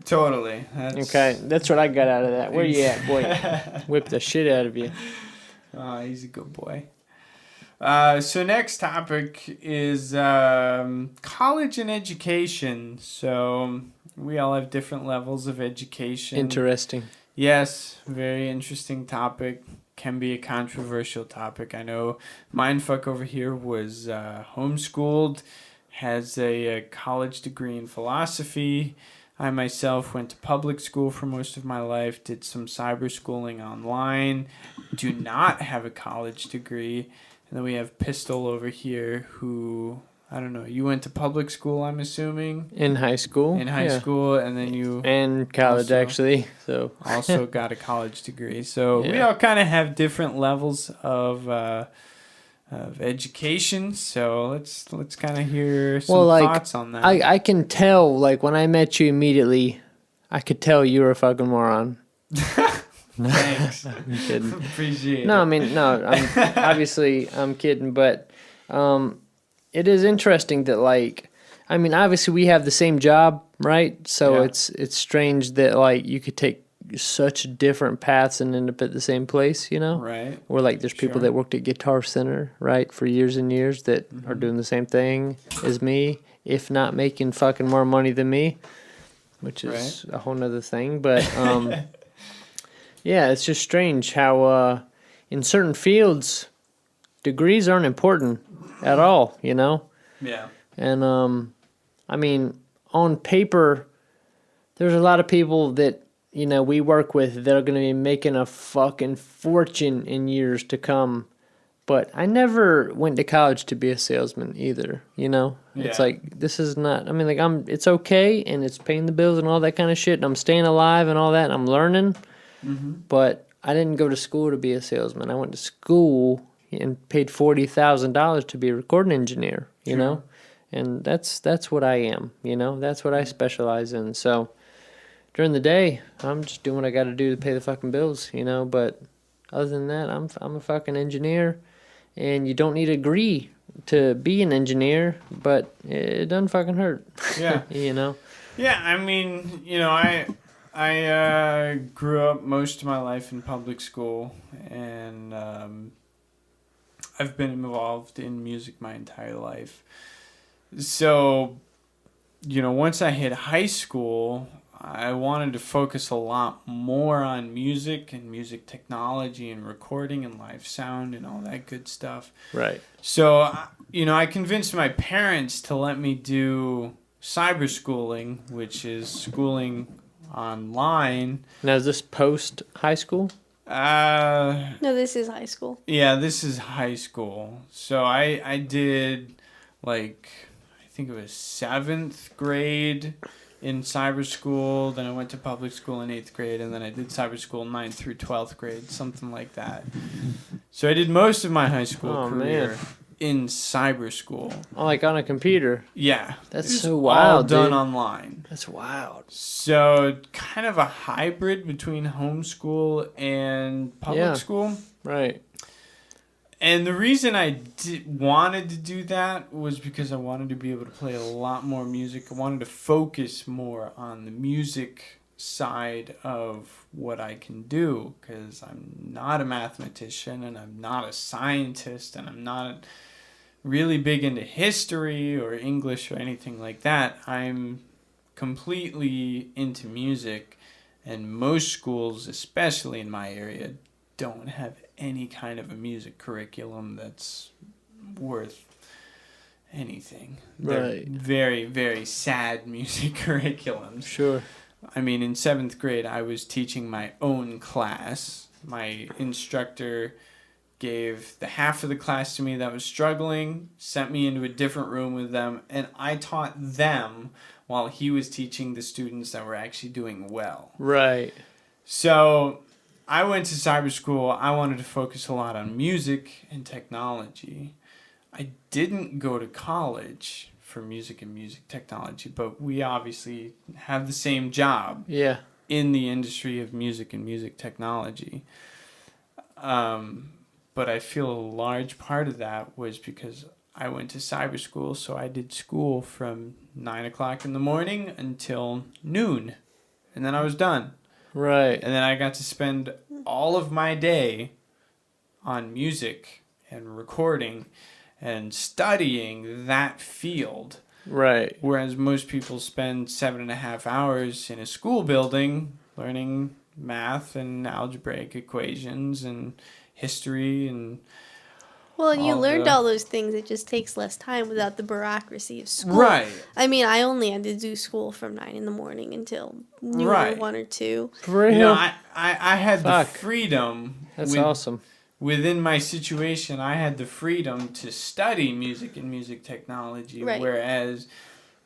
Totally. That's, Okay, that's what I got out of that. Where you at, boy? Whip the shit out of you. He's a good boy. So next topic is college and education. So we all have different levels of education. Interesting. Yes, very interesting topic. Can be a controversial topic. I know Mindfuck over here was homeschooled, has a college degree in philosophy. I myself went to public school for most of my life, did some cyber schooling online, do not have a college degree. And then we have Pistol over here who, I don't know, you went to public school, I'm assuming? In high school. In high school, and then you And college, also- actually. So also got a college degree. So we Yeah. all kind of have different levels of education. So let's kind of hear some thoughts on that. I can tell, like, when I met you immediately, I could tell you were a fucking moron. Thanks. I'm kidding. Appreciate No, it. I mean, no, I'm kidding, but it is interesting that, like, I mean, obviously we have the same job, right? So Yeah. it's strange that, like, you could take such different paths and end up at the same place, you know? Right. Or, like, there's people Sure. that worked at Guitar Center, right, for years and years that are doing the same thing as me, if not making fucking more money than me, which is a whole nother thing. But, yeah, it's just strange how in certain fields, degrees aren't important at all, you know? Yeah. And, I mean, on paper, there's a lot of people that, you know, we work with that are going to be making a fucking fortune in years to come. But I never went to college to be a salesman either, you know? It's Yeah. like, this is not, I mean, like, it's okay, and it's paying the bills and all that kind of shit, and I'm staying alive and all that, and I'm learning. But I didn't go to school to be a salesman. I went to school and paid $40,000 to be a recording engineer, you know? And that's what I am, you know? That's what I specialize in. So during the day, I'm just doing what I got to do to pay the fucking bills, you know? But other than that, I'm a fucking engineer, and you don't need a degree to be an engineer, but it doesn't fucking hurt. Yeah. You know? Yeah, I mean, you know, I grew up most of my life in public school, and I've been involved in music my entire life. So, you know, once I hit high school, I wanted to focus a lot more on music and music technology and recording and live sound and all that good stuff. Right. So, you know, I convinced my parents to let me do cyber schooling, which is schooling online. Now, is this post high school? No, this is high school. Yeah, this is high school. So I did, like, I think it was 7th grade in cyber school. Then I went to public school in 8th grade. And then I did cyber school 9th through 12th grade, something like that. So I did most of my high school career man. in cyber school. Oh, like on a computer. Yeah. That's It was so all wild, done dude. online. That's wild. So kind of a hybrid between homeschool and public Yeah. school. Right. And the reason I wanted to do that was because I wanted to be able to play a lot more music. I wanted to focus more on the music side of what I can do, because I'm not a mathematician and I'm not a scientist and I'm not really big into history or English or anything like that. I'm completely into music, and most schools, especially in my area, don't have any kind of a music curriculum that's worth anything. They're Right. very, very sad music curriculums. Sure. I mean, in 7th grade, I was teaching my own class. My instructor gave the half of the class to me that was struggling, sent me into a different room with them, and I taught them while he was teaching the students that were actually doing well. Right. So I went to cyber school. I wanted to focus a lot on music and technology. I didn't go to college for music and music technology, but we obviously have the same job Yeah. in the industry of music and music technology. But I feel a large part of that was because I went to cyber school, so I did school from 9 o'clock in the morning until noon, and then I was done. Right. And then I got to spend all of my day on music and recording and studying that field. Right. Whereas most people spend 7.5 hours in a school building learning math and algebraic equations and history and Well, and you all learned the- all those things. It just takes less time without the bureaucracy of school. Right. I mean, I only had to do school from 9 in the morning until noon or Right. 1 or 2. For real? You know, I had Fuck. the freedom That's awesome. within my situation. I had the freedom to study music and music technology, Right. whereas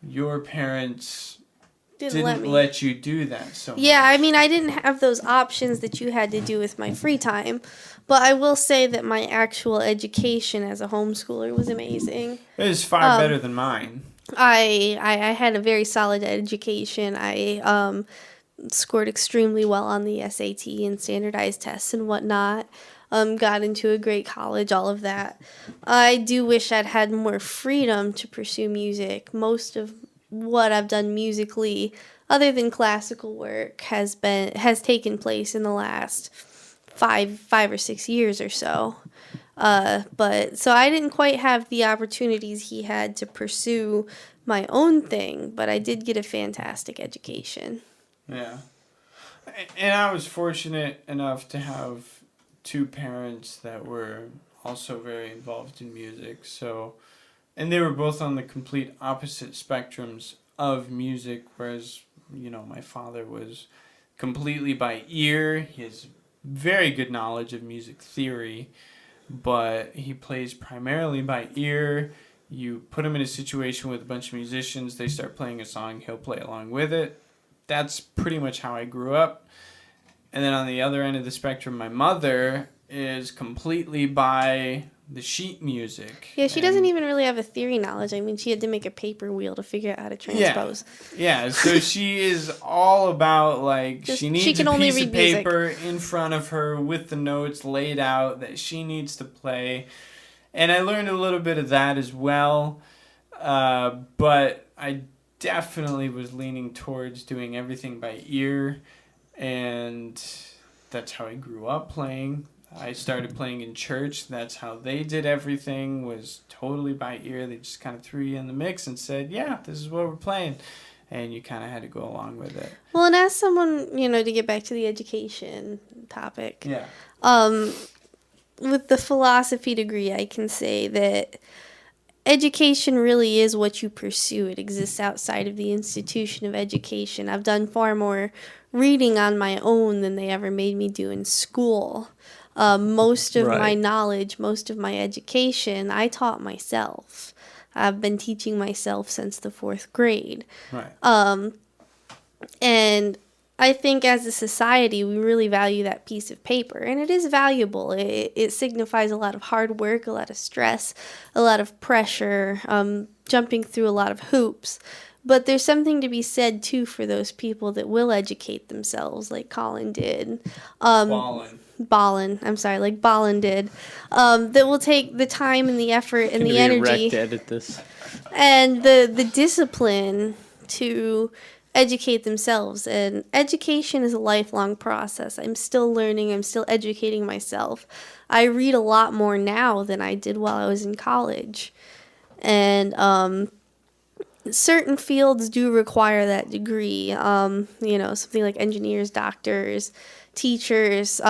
your parents Didn't let didn't me. let you do that. So Yeah, I mean, I didn't have those options that you had to do with my free time. But I will say that my actual education as a homeschooler was amazing. it is far better than mine. I had a very solid education. I scored extremely well on the SAT and standardized tests and whatnot. Got into a great college, all of that. I do wish I'd had more freedom to pursue music. Most of what I've done musically, other than classical work, has taken place in the last five or 6 years or so. But so I didn't quite have the opportunities he had to pursue my own thing, but I did get a fantastic education. Yeah. And I was fortunate enough to have two parents that were also very involved in music. So, and they were both on the complete opposite spectrums of music, whereas, you know, my father was completely by ear. He has very good knowledge of music theory, but he plays primarily by ear. You put him in a situation with a bunch of musicians, they start playing a song, he'll play along with it. That's pretty much how I grew up. And then on the other end of the spectrum, my mother is completely by the sheet music. Yeah, she And- doesn't even really have a theory knowledge. I mean, she had to make a paper wheel to figure out how to transpose. Yeah, so she is all about, like, Just- she needs she can a only piece of read music. paper in front of her with the notes laid out that she needs to play. And I learned a little bit of that as well. But I definitely was leaning towards doing everything by ear. And that's how I grew up playing. I started playing in church. That's how they did everything, was totally by ear. They just kind of threw you in the mix and said, yeah, this is what we're playing. And you kind of had to go along with it. Well, and as someone, you know, to get back to the education topic, Yeah. with the philosophy degree, I can say that education really is what you pursue. It exists outside of the institution of education. I've done far more reading on my own than they ever made me do in school. Most of my Right. knowledge, most of my education, I taught myself. I've been teaching myself since the 4th grade. Right. And I think as a society, we really value that piece of paper. And it is valuable. It signifies a lot of hard work, a lot of stress, a lot of pressure, jumping through a lot of hoops. But there's something to be said, too, for those people that will educate themselves, like Colin did. Ballin, like Ballin did. That will take the time and the effort and the energy To edit this. and the discipline to educate themselves. And education is a lifelong process. I'm still learning. I'm still educating myself. I read a lot more now than I did while I was in college. And certain fields do require that degree. Something like engineers, doctors, teachers,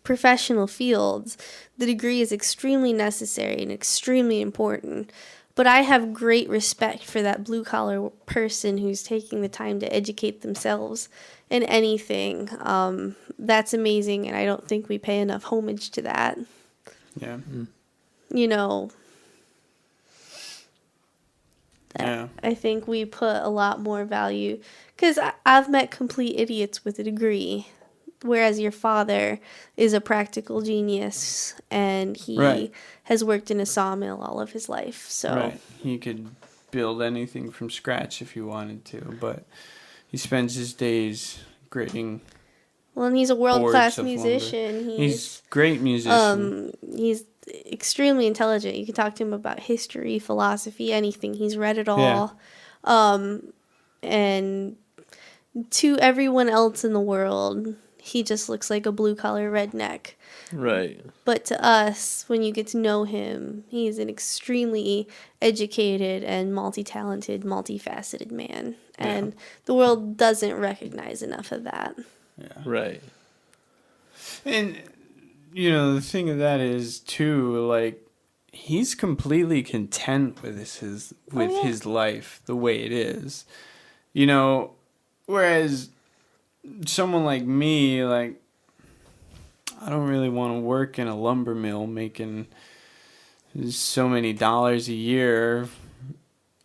professional fields. The degree is extremely necessary and extremely important. But I have great respect for that blue-collar person who's taking the time to educate themselves in anything. That's amazing, and I don't think we pay enough homage to that. Yeah. Yeah. I think we put a lot more value. Because I've met complete idiots with a degree, whereas your father is a practical genius, and he has worked in a sawmill all of his life. So He could build anything from scratch if he wanted to, but he spends his days grading. Well, and he's a world-class musician. He's a great musician. He's extremely intelligent. You can talk to him about history, philosophy, anything. He's read it all. And to everyone else in the world, he just looks like a blue-collar redneck. Right. But to us, when you get to know him, he's an extremely educated and multi-talented, multifaceted man. And the world doesn't recognize enough of that. Yeah. Right. And, the thing of that is, too, like, he's completely content with his life the way it is. Whereas someone like me, like, I don't really want to work in a lumber mill making so many dollars a year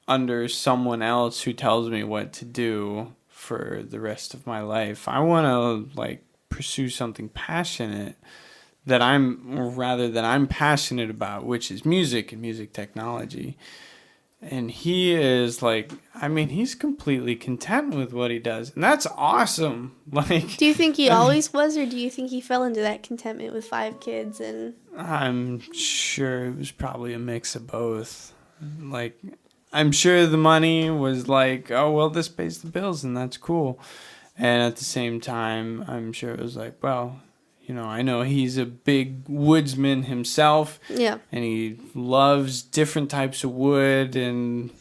under someone else who tells me what to do for the rest of my life. I want to, like, pursue something passionate that I'm passionate about, which is music and music technology. And he is like, he's completely content with what he does. And that's awesome. Like, do you think he always was, or do you think he fell into that contentment with 5 kids? And I'm sure it was probably a mix of both. Like, I'm sure the money was like, oh, well, this pays the bills and that's cool. And at the same time, I'm sure it was like, well, I know he's a big woodsman himself. Yeah. And he loves different types of wood. And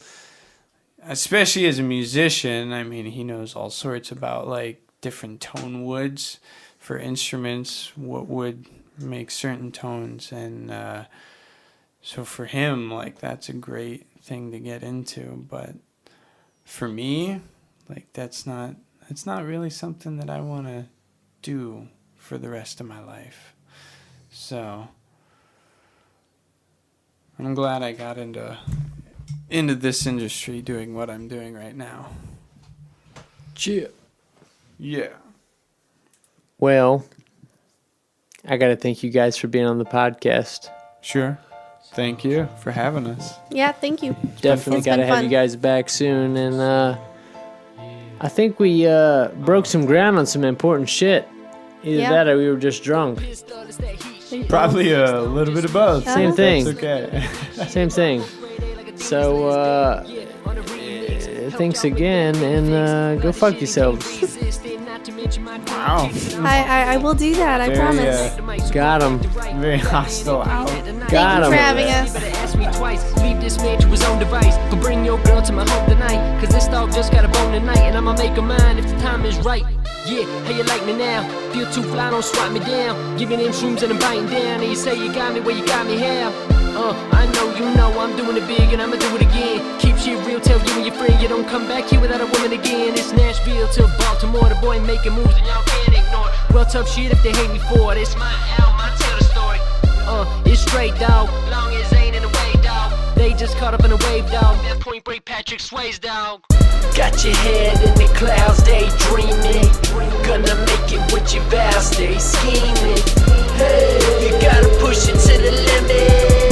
especially as a musician, he knows all sorts about, like, different tone woods for instruments, what would make certain tones. And so for him, like, that's a great thing to get into. But for me, like, that's not really something that I want to do for the rest of my life. So I'm glad I got into this industry doing what I'm doing right now. Yeah. Well, I got to thank you guys for being on the podcast. Sure. Thank you for having us. Yeah, thank you. Definitely got to have you guys back soon. And I think we broke some ground on some important shit. Either that or we were just drunk. Probably a little bit of both. Same thing. That's okay. Same thing. So, thanks again, and go fuck yourselves. Wow. I will do that, I promise. Got him. Very hostile out. Got him. Thank you for having us. Ask me twice, leave this man to his own device. But bring your girl to my home tonight. Cause this dog just got a bone tonight. And I'ma make her mine if the time is right. Yeah, how you like me now? Feel too fly, don't swat me down. Giving in shrooms and I'm biting down. And you say you got me, well you got me how? I know you know I'm doing it big and I'ma do it again. Keep shit real, tell you and your friend you don't come back here without a woman again. It's Nashville till Baltimore, the boy making moves and y'all can't ignore. Well, tough shit if they hate me for it. It's my album, I tell the story. It's straight, dog. Long as ain't in the way, dog. They just caught up in a wave, dog. That Point Break Patrick Swayze, dog. Got your head in the clouds, daydreaming. Gonna make it with your vows, stay scheming. Hey, you gotta push it to the limit.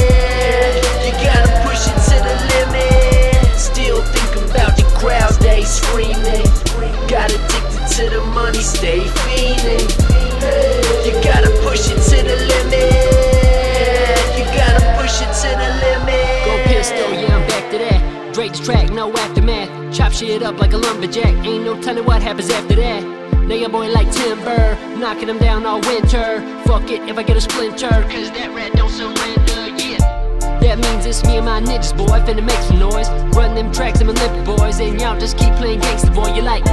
You gotta push it to the limit. Still thinking about your crowds, they screaming. Got addicted to the money, stay fiending. Hey, you gotta push it to the limit. You gotta push it to the limit. Go pistol, yeah, I'm back to that. Drake's track, no aftermath. that. Chop shit up like a lumberjack. Ain't no telling what happens after that. Now your boy like timber, knocking them down all winter. Fuck it if I get a splinter, cause that rat don't surrender, yeah. That means it's me and my ninjas, boy, finna make some noise. Run them tracks, them Olympic boys, and y'all just keep playing gangster, boy. You like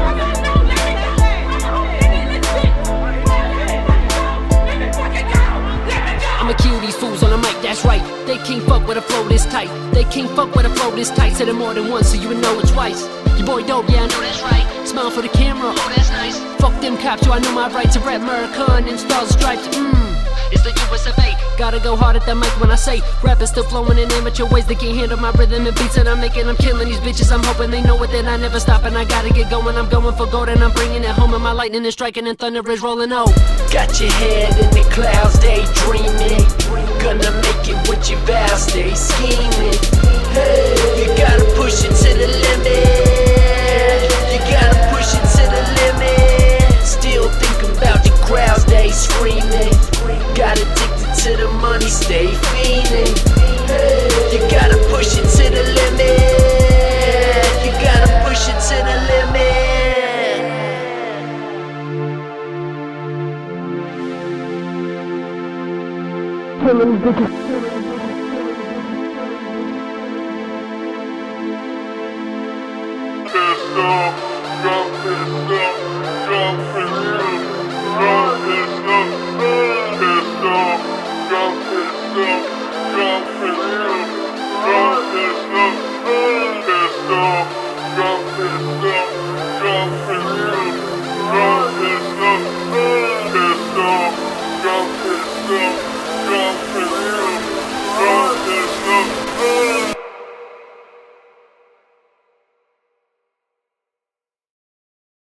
I'ma kill these fools on the mic, that's right. They can't fuck with a flow this tight. They can't fuck with a flow this tight. Said it more than once, so you would know it twice. Your boy dope, yeah, I know that's right. Smile for the camera, oh that's nice. Fuck them cops, yo, I know my right to rap America and stars and stripes. It's the US of A. Gotta go hard at the mic when I say rapping still flowing in amateur ways. They can't handle my rhythm and beats that I'm making. I'm killing these bitches, I'm hoping they know it, that I never stop. And I gotta get going, I'm going for gold and I'm bringing it home. And my lightning is striking and thunder is rolling, oh. Got your head in the clouds, daydreaming. Gonna make it with your vows, stay scheming. Hey, you gotta push it to the limit. You gotta push it to the limit. Still thinking about your crowds, they screaming. Got addicted to the money, stay fiending. You gotta push it to the limit. You gotta push it to the limit. Killing bitches. Drop this up.